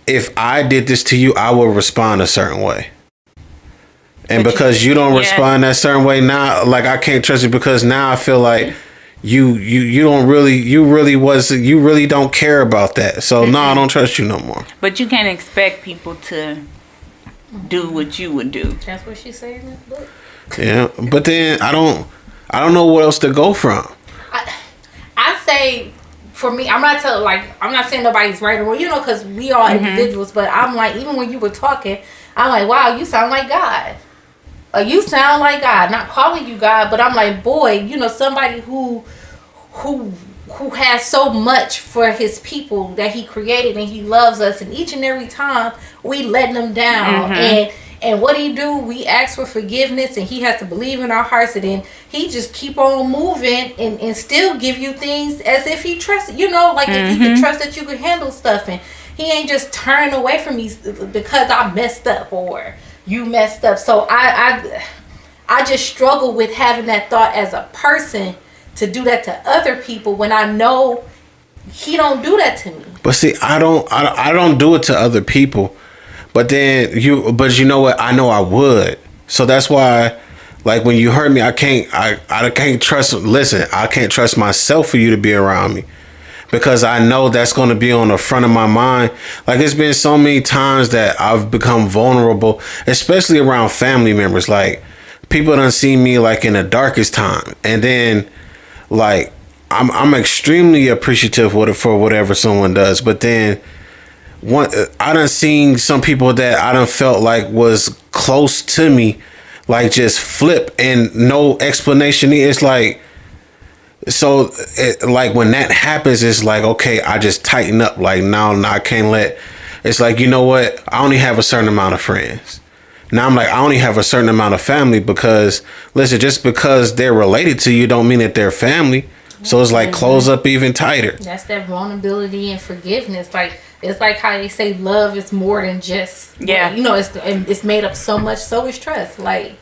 if I did this to you, I will respond a certain way. And because you don't respond that certain way now, like, I can't trust you, because now I feel like you don't really, you really don't care about that. So no, I don't trust you no more. But you can't expect people to do what you would do. That's what she said in this book. Yeah, but then I I don't know what else to go from. I say, for me, I'm not saying nobody's right or wrong, because we are individuals. But I'm like, even when you were talking, I'm like, wow, you sound like God. You sound like God. Not calling you God, but I'm like, boy, somebody who has so much for his people that he created, and he loves us, and each and every time we letting him down, and what he do, we ask for forgiveness, and he has to believe in our hearts, and then he just keep on moving and still give you things as if he trusts, if he can trust that you can handle stuff, and he ain't just turn away from me because I messed up or you messed up. So I just struggle with having that thought as a person to do that to other people when I know he don't do that to me. But see, I don't do it to other people. But then you know what? I know I would. So that's why, like, when you hurt me, I can't trust. Listen, I can't trust myself for you to be around me, because I know that's going to be on the front of my mind. Like, it's been so many times that I've become vulnerable, especially around family members. Like, people done seen me like in the darkest time, and then like I'm extremely appreciative for whatever someone does, but then. I done seen some people that I done felt like was close to me, like just flip and no explanation. It's like, so like when that happens, it's like, okay, I just tighten up. Like, now I can't let. It's like, you know what? I only have a certain amount of friends. Now I'm like, I only have a certain amount of family, because listen, just because they're related to you don't mean that they're family. So it's like, close up even tighter. That's that vulnerability and forgiveness. Like, it's like how they say love is more than just, it's made up so much, so is trust. Like,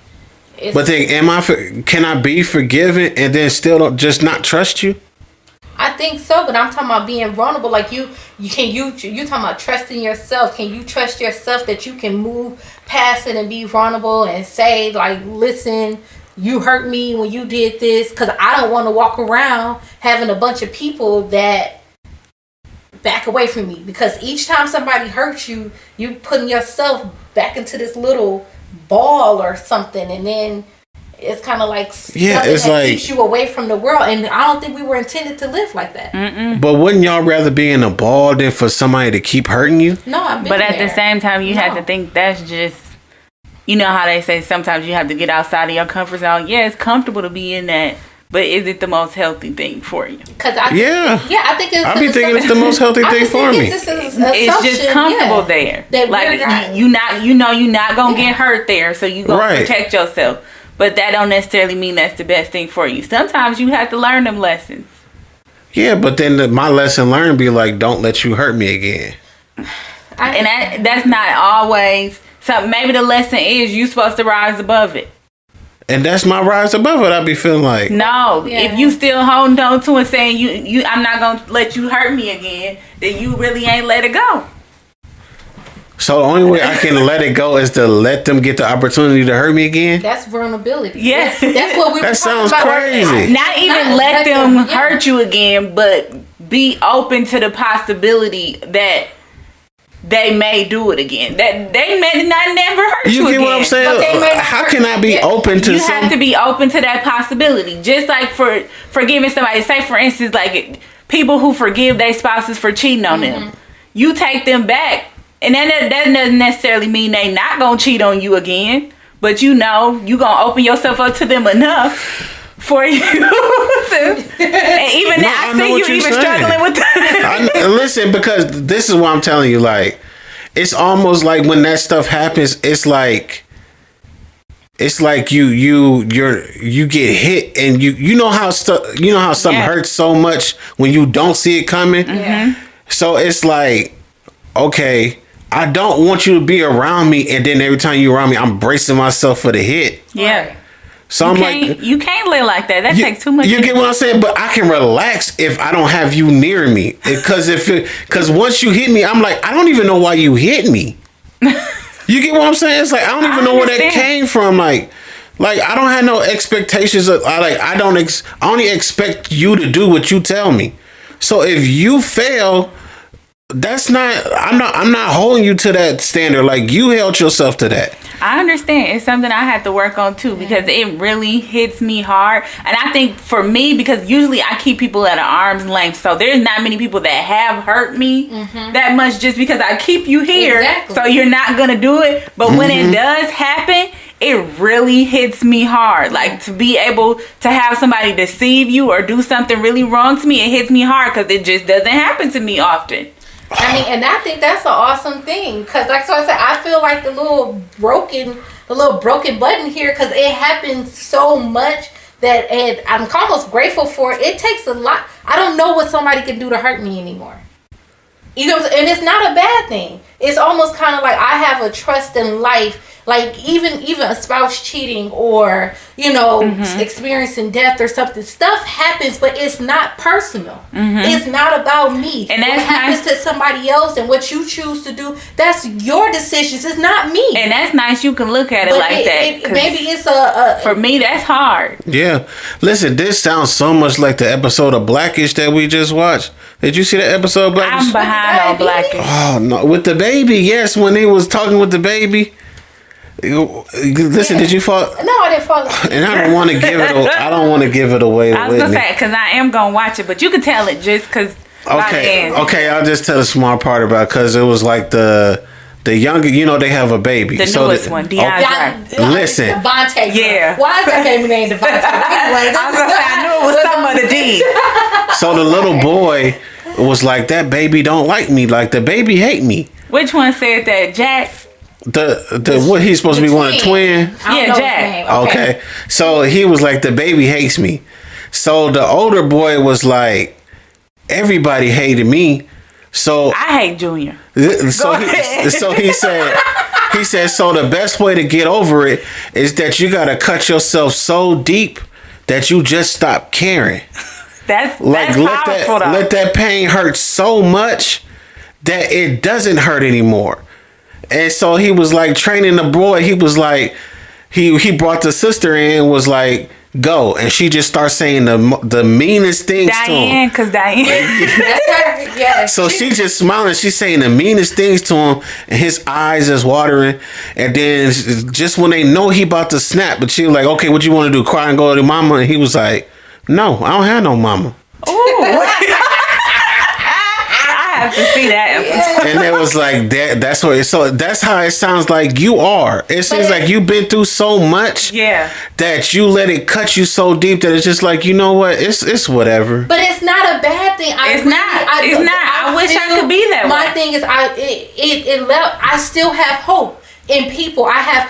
but then can I be forgiven and then still just not trust you? I think so, but I'm talking about being vulnerable. Like, you talking about trusting yourself. Can you trust yourself that you can move past it and be vulnerable and say, like, listen, you hurt me when you did this? Because I don't want to walk around having a bunch of people that back away from me, because each time somebody hurts you, you putting yourself back into this little ball or something, and then it's kind of like it's like keeps you away from the world. And I don't think we were intended to live like that. But wouldn't y'all rather be in a ball than for somebody to keep hurting you? No, but at the same time, you have to think that's just, how they say sometimes you have to get outside of your comfort zone. Yeah, it's comfortable to be in that. But is it the most healthy thing for you? I think it's the most healthy thing for me. It's just comfortable there. Like, you're not gonna get hurt there, so you gonna protect yourself. But that don't necessarily mean that's the best thing for you. Sometimes you have to learn them lessons. Yeah, but then my lesson learned be like, don't let you hurt me again. And that's not always something. Maybe the lesson is you supposed to rise above it. And that's my rise above it. I be feeling like, no, if you still holding on to it, saying you I'm not gonna let you hurt me again, then you really ain't let it go. So the only way I can let it go is to let them get the opportunity to hurt me again. That's vulnerability. Yes, that's what we. That sounds crazy. Not even let them hurt you again, but be open to the possibility that they may do it again. That they may not never hurt you again. You get what I'm saying? How can I be open to? You have to be open to that possibility. Just like for forgiving somebody. Say, for instance, like people who forgive their spouses for cheating on them. You take them back, and that doesn't necessarily mean they not gonna cheat on you again. But you gonna open yourself up to them enough for you to, and even now I see you even struggling with that. Listen, because this is what I'm telling you. Like, it's almost like when that stuff happens, it's like you get hit, and you know how something hurts so much when you don't see it coming. So it's like, okay, I don't want you to be around me, and then every time you're around me, I'm bracing myself for the hit. Yeah. So I'm like, you can't live like that. That takes too much. You get what I'm saying? But I can relax if I don't have you near me. Because once you hit me, I'm like, I don't even know why you hit me. You get what I'm saying? It's like, I don't even know where that came from. Like I don't have no expectations. I only expect you to do what you tell me. So if you fail, I'm not holding you to that standard. Like, you held yourself to that. I understand. It's something I have to work on too because it really hits me hard. And I think for me, because usually I keep people at an arm's length, so there's not many people that have hurt me that much just because I keep you here. Exactly. So you're not going to do it. But when it does happen, it really hits me hard. Like to be able to have somebody deceive you or do something really wrong to me, it hits me hard because it just doesn't happen to me often. I mean, and I think that's an awesome thing because, like I said, I feel like the little broken button here because it happens so much that I'm almost grateful for it. It takes a lot. I don't know what somebody can do to hurt me anymore. You know, and it's not a bad thing. It's almost kind of like I have a trust in life. Like even a spouse cheating or, you know, experiencing death or something. Stuff happens, but it's not personal. It's not about me. And what happens to somebody else and what you choose to do, that's your decisions. It's not me. And that's nice. You can look at it like that. Maybe it's for me, that's hard. Yeah. Listen, this sounds so much like the episode of Blackish that we just watched. Did you see the episode of Blackish? I'm behind on Blackish. Oh, no. With the baby. Yes, when he was talking with the baby. Listen, did you fall? No, I didn't fall. And I don't want to give it. I don't want to give it away. I was gonna say because I am gonna watch it, but you can tell it just because. Okay. I'll just tell the smart part about because it was like the younger. You know, they have a baby. The newest one, DeAndre. Listen, Devontae. Yeah. Why is that baby named Devontae? I was gonna say I knew it was some of the D. So the little boy was like, "That baby don't like me. Like the baby hate me." Which one said that, Jack? The what he's supposed to be one of twin? Yeah, Jack. Okay. So he was like, the baby hates me. So the older boy was like, everybody hated me. So I hate Junior. So he said, so the best way to get over it is that you gotta cut yourself so deep that you just stop caring. That's powerful, let that pain hurt so much that it doesn't hurt anymore. And so he was like training the boy. He was like, he brought the sister in and was like, go. And she just starts saying the meanest things to him. Because Diane. That's her. Yeah. So she just smiling. She's saying the meanest things to him. And his eyes is watering. And then just when they know he about to snap, but she was like, okay, what you want to do? Cry and go to mama? And he was like, no, I don't have no mama. Ooh. have to see that episode. And it was like that. That's what. So that's how it sounds like you are. It seems like you've been through so much. Yeah. That you let it cut you so deep that it's just like, you know what? It's whatever. But it's not a bad thing. It's not. I wish I could be that way. My thing is, I still have hope in people. I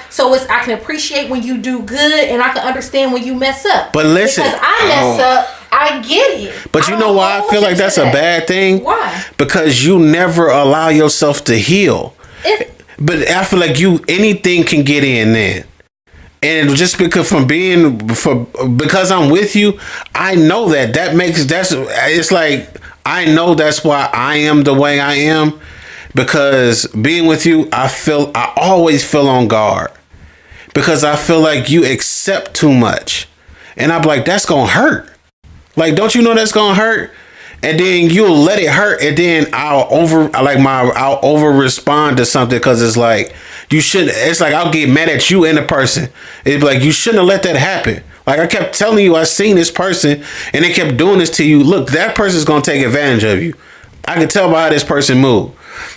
can appreciate when you do good, and I can understand when you mess up. But listen, because I mess up, I get it. But you know why I feel like that's a bad thing? Why? Because you never allow yourself to heal. But I feel like anything can get in then. And just because because I'm with you, I know it's like I know that's why I am the way I am. Because being with you, I always feel on guard. Because I feel like you accept too much. And I'm like, that's gonna hurt. Like, don't you know that's gonna hurt? And then you'll let it hurt, and then I'll over respond to something because it's like you should. It's like I'll get mad at you and the person. It's like you shouldn't have let that happen. Like I kept telling you, I seen this person, and they kept doing this to you. Look, that person's gonna take advantage of you. I can tell by how this person move.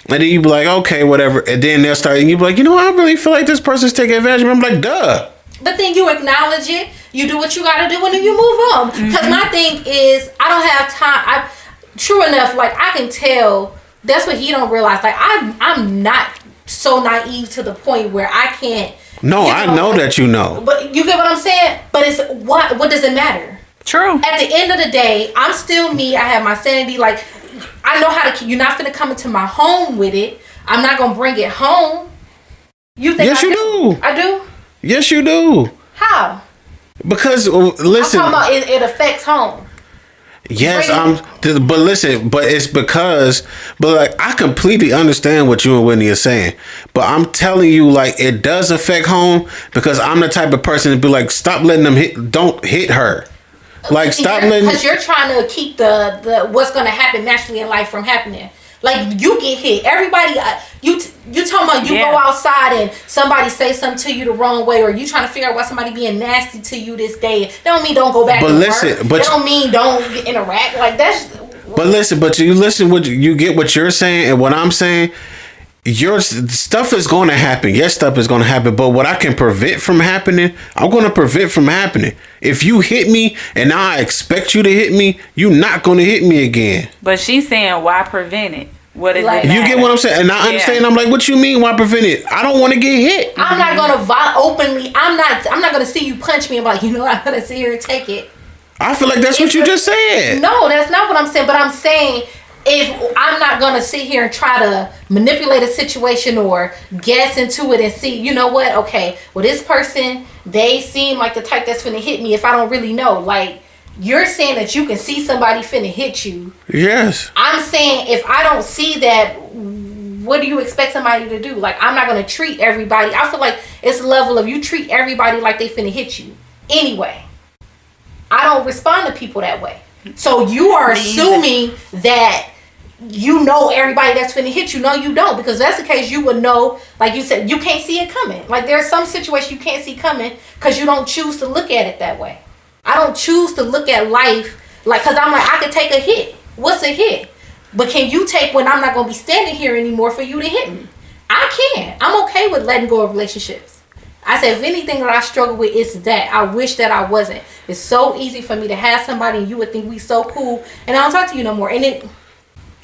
And then you be like, okay, whatever. And then they'll start, and you be like, you know, I really feel like this person's taking advantage of me. I'm like, duh. But then you acknowledge it. You do what you got to do, and then you move on. Because my thing is, I don't have time. True enough, like, I can tell. That's what he don't realize. Like, I'm not so naive to the point where I can't. No, I know that you know. But you get what I'm saying? But it's what does it matter? True. At the end of the day, I'm still me. I have my sanity. Like, I know how to. You're not finna come into my home with it. I'm not gonna bring it home. You think? Yes, you do. I do. Yes, you do. How? Because listen, I'm talking about it affects home. Yes, but listen, but it's because, but like I completely understand what you and Whitney are saying, but I'm telling you, like it does affect home because I'm the type of person to be like, stop letting them don't hit her. Like stop letting, because you're trying to keep the what's going to happen naturally in life from happening. Like, you get hit. Everybody, you talking about you go outside and somebody say something to you the wrong way, or you trying to figure out why somebody being nasty to you this day. That don't mean don't go back to work. That don't mean don't interact. Like, that's... But you get what you're saying and what I'm saying. Your stuff is going to happen. Your stuff is going to happen. But what I can prevent from happening, I'm going to prevent from happening. If you hit me and now I expect you to hit me, you're not going to hit me again. But she's saying, why prevent it? What is it? You get what I'm saying? And I understand. I'm like, what you mean? Why prevent it? I don't want to get hit. I'm not going to openly. I'm not going to see you punch me and be like, I'm going to sit here and take it. I feel like that's what you just said. No, that's not what I'm saying. But I'm saying, if I'm not going to sit here and try to manipulate a situation or guess into it and see, you know what? Okay, well, this person, they seem like the type that's finna hit me if I don't really know. Like, you're saying that you can see somebody finna hit you. Yes. I'm saying, if I don't see that, what do you expect somebody to do? Like, I'm not going to treat everybody. I feel like it's a level of you treat everybody like they finna hit you. Anyway, I don't respond to people that way. So you are assuming that you know everybody that's finna hit you. No, you don't. Because if that's the case, you would know, like you said, you can't see it coming. Like, there's some situation you can't see coming because you don't choose to look at it that way. I don't choose to look at life like, because I'm like, I could take a hit. What's a hit? But can you take when I'm not going to be standing here anymore for you to hit me? I can. I'm okay with letting go of relationships. I said, if anything that I struggle with, it's that. I wish that I wasn't. It's so easy for me to have somebody and you would think we so cool and I don't talk to you no more. And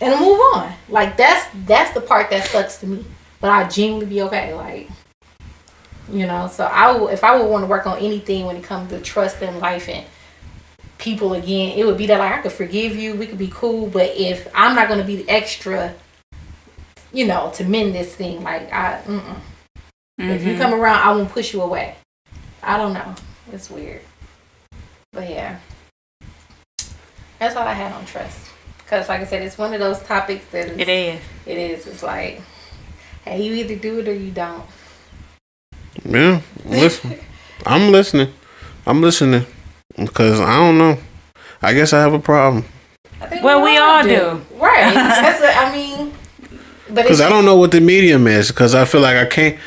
move on. Like, that's the part that sucks to me. But I genuinely be okay. Like, so if I would want to work on anything when it comes to trust in life and people again, it would be that, like, I could forgive you, we could be cool, but if I'm not going to be the extra, to mend this thing, like, if you come around, I won't push you away. I don't know. It's weird. But yeah. That's all I had on trust. Because, like I said, it's one of those topics that is... It is. It's like, hey, you either do it or you don't. Yeah. Listen. I'm listening. Because I don't know. I guess I have a problem. Well, we all do. Right. Because I don't know what the medium is. Because I feel like I can't.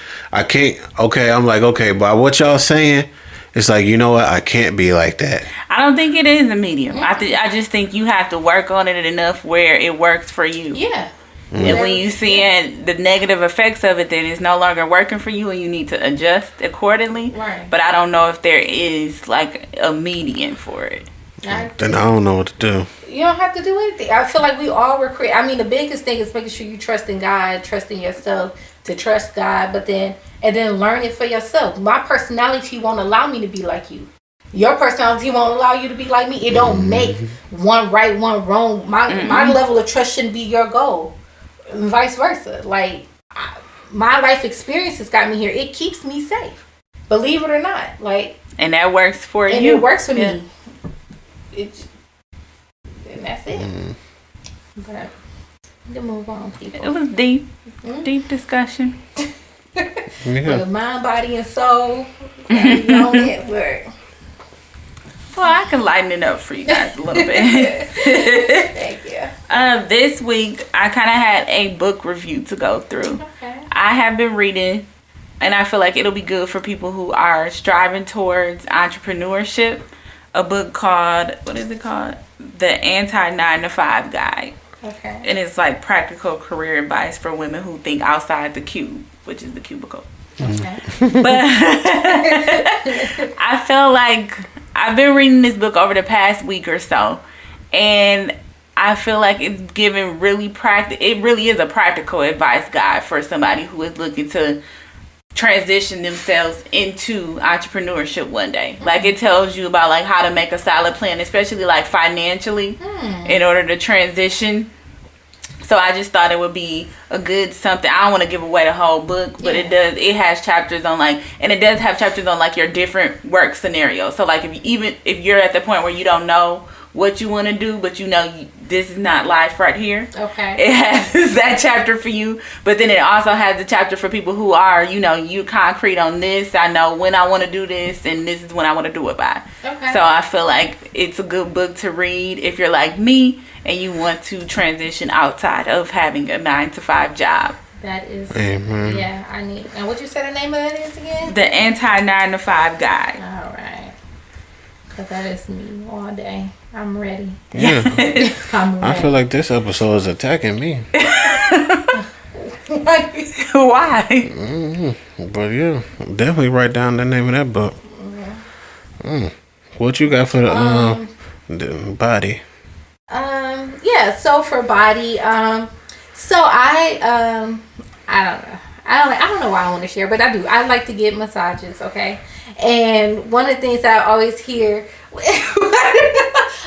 Okay, I'm like, okay, by what y'all saying, it's like, you know what? I can't be like that. I don't think it is a medium. I just think you have to work on it enough where it works for you. Yeah. And when you see the negative effects of it, then it's no longer working for you and you need to adjust accordingly. Right. But I don't know if there is like a median for it. Then I don't know what to do. You don't have to do anything. I feel like we all were created. I mean, the biggest thing is making sure you trust in God, trust in yourself to trust God, and then learn it for yourself. My personality won't allow me to be like you. Your personality won't allow you to be like me. It don't make one right, one wrong. My level of trust shouldn't be your goal. And vice versa. Like, my life experiences got me here. It keeps me safe. Believe it or not. Like, and that works for you. And it works for me. And that's it. But we can move on, people. It was deep. Deep discussion. With mind, body, and soul. We on it, but... Well, I can lighten it up for you guys a little bit. Thank you. This week, I kind of had a book review to go through. Okay. I have been reading, and I feel like it'll be good for people who are striving towards entrepreneurship. A book called, what is it called? The Anti-9-to-5 Guide. Okay. And it's like practical career advice for women who think outside the cube, which is the cubicle. Okay. But I feel like I've been reading this book over the past week or so, and I feel like it's giving really it really is a practical advice guide for somebody who is looking to transition themselves into entrepreneurship one day. Like, it tells you about like how to make a solid plan, especially like financially, in order to transition. So I just thought it would be a good something. I don't want to give away the whole book, but it has chapters on like, and it does have chapters on like your different work scenarios. So like, if you're at the point where you don't know what you want to do, but this is not life right here. Okay. It has that chapter for you, but then it also has the chapter for people who are, you concrete on this. I know when I want to do this, and this is when I want to do it by. Okay. So I feel like it's a good book to read if you're like me and you want to transition outside of having a 9-to-5 job. That is, Amen. yeah, I need. And what you say the name of that is again? The anti 9-to-5 guy. All right. Because that is me all day. I'm ready. Yeah. I'm ready. I feel like this episode is attacking me. Why? But yeah, definitely write down the name of that book. What you got for the body? Yeah, so for body, so I don't know. I don't know why I want to share, but I do. I like to get massages, okay? And one of the things that I always hear,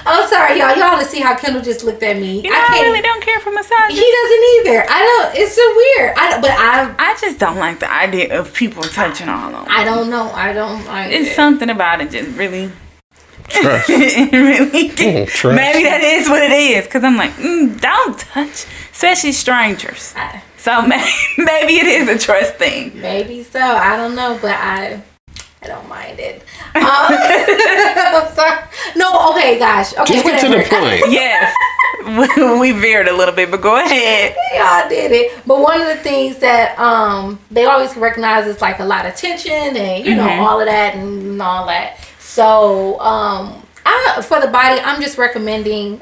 I'm sorry, y'all. Y'all to see how Kendall just looked at me. I really don't care for massages. He doesn't either. I know it's so weird. I just don't like the idea of people touching all on me. I don't know. I don't like It's it. something about it just really. Trust. Really. Trust. Maybe that is what it is. Because I'm like, don't touch, especially strangers. So maybe it is a trust thing. Maybe so. I don't know, but I don't mind it. I'm sorry. No, okay, gosh. Okay, Just get to the point. Yes. We veered a little bit, but go ahead. Y'all did it. But one of the things that they always recognize is like a lot of tension and you know all of that and all that. So for the body, I'm just recommending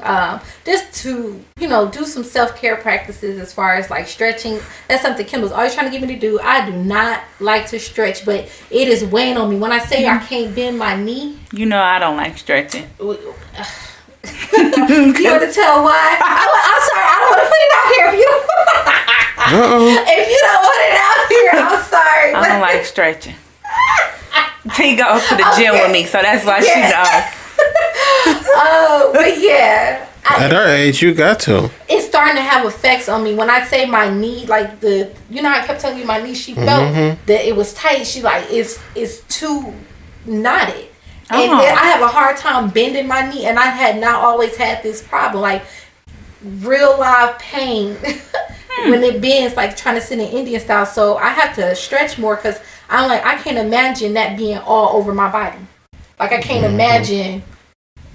just to do some self-care practices as far as like stretching. That's something Kendall's always trying to get me to do. I do not like to stretch, but it is weighing on me. When I say I can't bend my knee, I don't like stretching. you want to tell why? I'm sorry, I don't want to put it out here. If you don't want it out here, I'm sorry. I don't like stretching. T goes to the gym with me, so that's why she knows. But yeah. At her age, you got to. It's starting to have effects on me. When I say my knee, like I kept telling you my knee, she felt that it was tight. She like, it's too knotted. And I have a hard time bending my knee, and I had not always had this problem, like real live pain when it bends, like trying to sit in Indian style. So I have to stretch more because I'm like, I can't imagine that being all over my body. Like I can't imagine,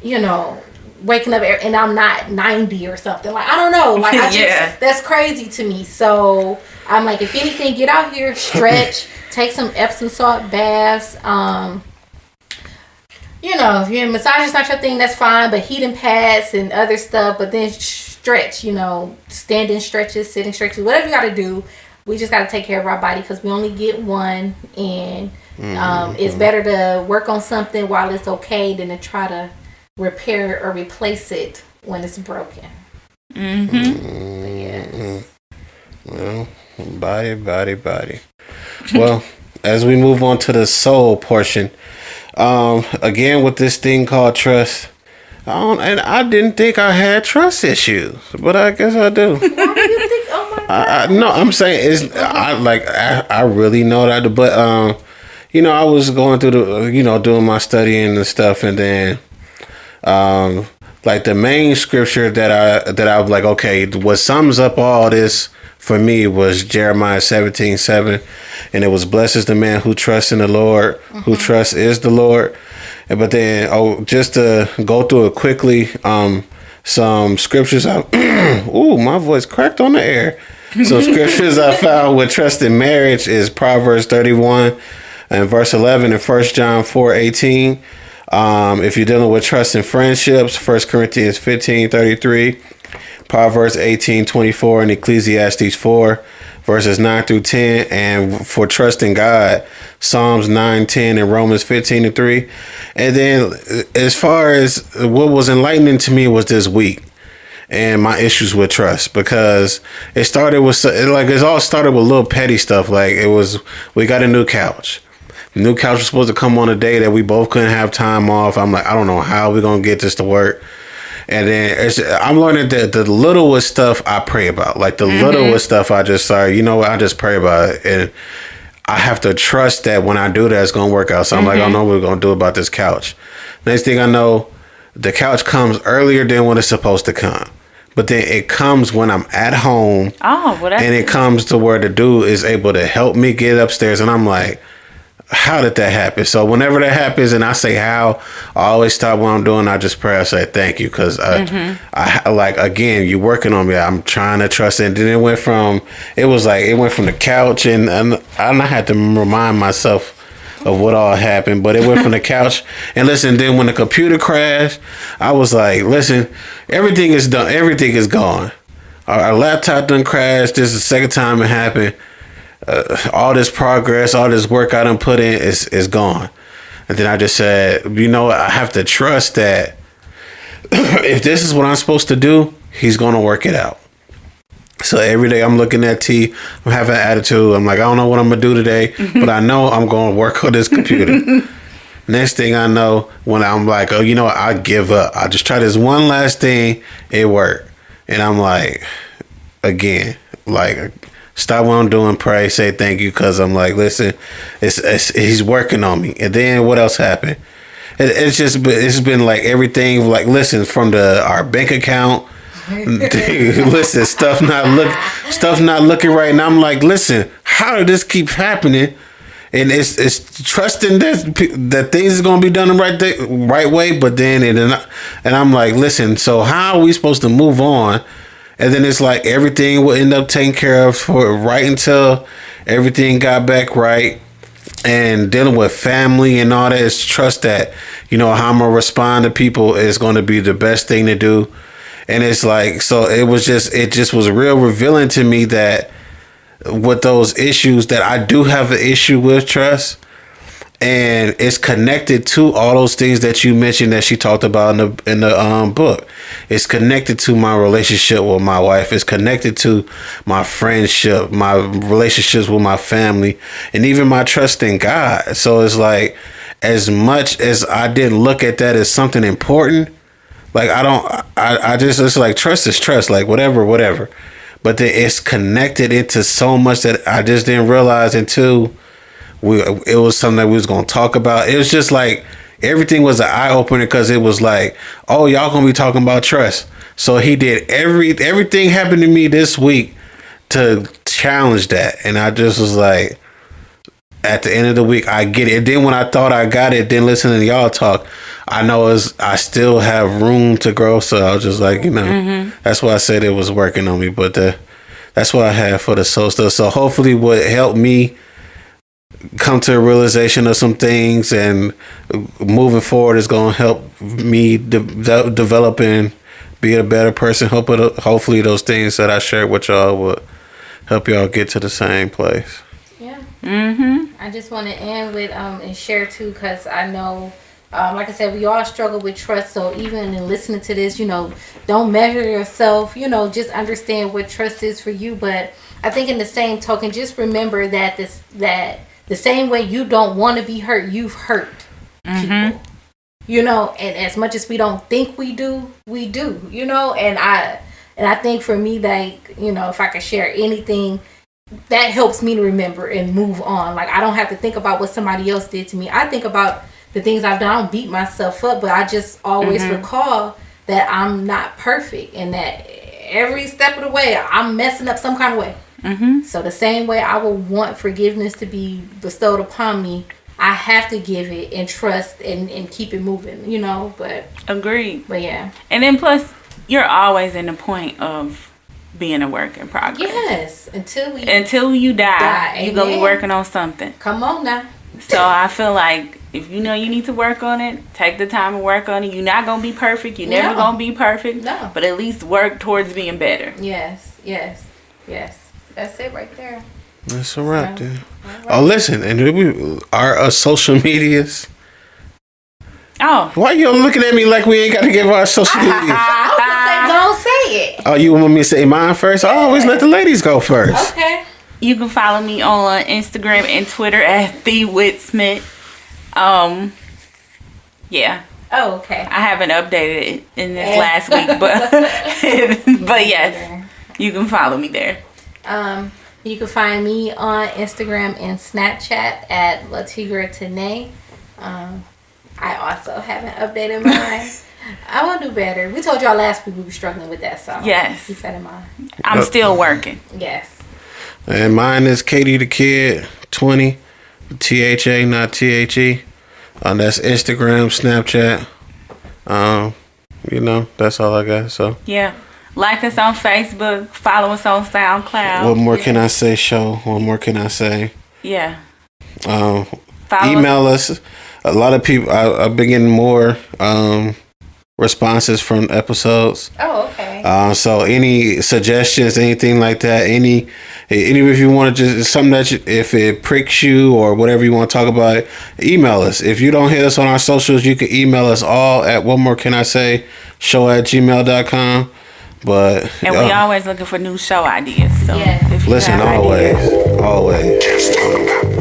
waking up and I'm not 90 or something. Like I don't know. Like that's crazy to me. So I'm like, if anything, get out here, stretch, take some Epsom salt baths. If your massage is not your thing, that's fine. But heating pads and other stuff. But then stretch. Standing stretches, sitting stretches, whatever you got to do. We just got to take care of our body because we only get one, and it's better to work on something while it's okay than to try to repair or replace it when it's broken. Well, body. Well, as we move on to the soul portion, again with this thing called trust. I didn't think I had trust issues, but I guess I do. Why do you think? Oh my God! No, I'm saying I really know that, but I was going through the doing my studying and stuff, and then like the main scripture that I was like, okay, what sums up all this for me was Jeremiah 17:7, and it was blessed is the man who trusts in the Lord, who trusts is the Lord. But then, just to go through it quickly, some scriptures. Ooh, my voice cracked on the air. Some scriptures I found with trust in marriage is Proverbs 31 and verse 11 and 1 John 4:18. If you're dealing with trust in friendships, 1 Corinthians 15:33, Proverbs 18:24, and Ecclesiastes 4. Verses 9 through 10, and for trust in God, Psalms 9:10 and Romans 15:3. And then as far as what was enlightening to me was this week and my issues with trust, because it all started with little petty stuff. Like we got a new couch. The new couch was supposed to come on a day that we both couldn't have time off. I'm like, I don't know how we're going to get this to work. And then I'm learning that the littlest stuff I pray about. Like the littlest stuff I just I just pray about it. And I have to trust that when I do that, it's going to work out. So I'm like, I know what we're going to do about this couch. Next thing I know, the couch comes earlier than when it's supposed to come. But then it comes when I'm at home. Oh, well, and it comes to where the dude is able to help me get upstairs. And I'm like, how did that happen? So whenever that happens and I say how, I always stop what I'm doing. I just pray. I say thank you because I like, again, you working on me. I'm trying to trust it. And then it went from the couch and I had to remind myself of what all happened, but it went from the couch and listen. Then when the computer crashed, I was like, listen, everything is done. Everything is gone. Our laptop done crashed. This is the second time it happened. All this progress, all this work I done put in is gone. And then I just said, you know what? I have to trust that if this is what I'm supposed to do, he's going to work it out. So every day I'm looking at T, I'm having an attitude. I'm like, I don't know what I'm going to do today, but I know I'm going to work on this computer. Next thing I know, when I'm like, oh, you know what? I give up. I just try this one last thing. It worked. And I'm like, again, like, stop what I'm doing, pray, say thank you, because I'm like, listen, he's working on me. And then what else happened? It's been like everything, like, listen, from our bank account, listen, stuff not looking right. And I'm like, listen, how did this keep happening? And it's trusting that things is gonna be done the right way. But then and I'm like, listen, so how are we supposed to move on? And then it's like everything will end up taken care of for right until everything got back right. And dealing with family and all that is trust that, you know, how I'm gonna respond to people is going to be the best thing to do. And it's like, so it just was real revealing to me that with those issues that I do have an issue with trust. And it's connected to all those things that you mentioned that she talked about in the book. It's connected to my relationship with my wife. It's connected to my friendship, my relationships with my family, and even my trust in God. So it's like, as much as I didn't look at that as something important, like it's like trust is trust, like whatever. But then it's connected into so much that I just didn't realize until it was something that we was going to talk about. It was just like everything was an eye opener because it was like, oh, y'all going to be talking about trust. So he did everything happened to me this week to challenge that. And I just was like, at the end of the week, I get it. And then when I thought I got it, then listening to y'all talk, I know I still have room to grow. So I was just like, you know, that's why I said it was working on me. But that's what I had for the soul stuff. So hopefully what helped me come to a realization of some things and moving forward is going to help me develop and be a better person. Hopefully those things that I shared with y'all will help y'all get to the same place. Yeah. I just want to end with and share too, because I know like I said, we all struggle with trust. So even in listening to this, you know, don't measure yourself, you know, just understand what trust is for you. But I think in the same token, just remember that the same way you don't want to be hurt, you've hurt people. You know, and as much as we don't think we do, you know. And I think for me, like, you know, if I could share anything, that helps me to remember and move on. Like, I don't have to think about what somebody else did to me. I think about the things I've done. I don't beat myself up, but I just always recall that I'm not perfect and that every step of the way I'm messing up some kind of way. So the same way I would want forgiveness to be bestowed upon me, I have to give it and trust and keep it moving, you know. But agreed. But yeah. And then plus, you're always in the point of being a work in progress. Yes, until you die. You're gonna be working on something. Come on now. So I feel like if you know you need to work on it, take the time to work on it. You're not gonna be perfect. You're never gonna be perfect. No. But at least work towards being better. Yes. That's it right there. That's a wrap, dude. Right. Oh, listen, and our social medias. Oh. Why you looking at me like we ain't got to give our social medias? Don't say it. Oh, you want me to say mine first? I always let the ladies go first. Okay. You can follow me on Instagram and Twitter at TheWhitSmith. Yeah. Oh, okay. I haven't updated it in this last week, but but yes, you can follow me there. You can find me on Instagram and Snapchat at Latigra Tanae. I also haven't updated mine. I want to do better. We told y'all last week we were struggling with that, so yes, keep that in mind. I'm still working. Yes. And mine is Katie the Kid 20. THA, not THE. That's Instagram, Snapchat. That's all I got. So Yeah. Like us on Facebook. Follow us on SoundCloud. what more can I say, show? What more can I say? Yeah. Email us. A lot of people, I've been getting more responses from episodes. Oh, okay. So any suggestions, anything like that, any if you want to just something that if it pricks you or whatever you want to talk about, email us. If you don't hit us on our socials, you can email us all at what more can I say show@gmail.com. But and we always looking for new show ideas. So Yeah. if you listen, have ideas, always.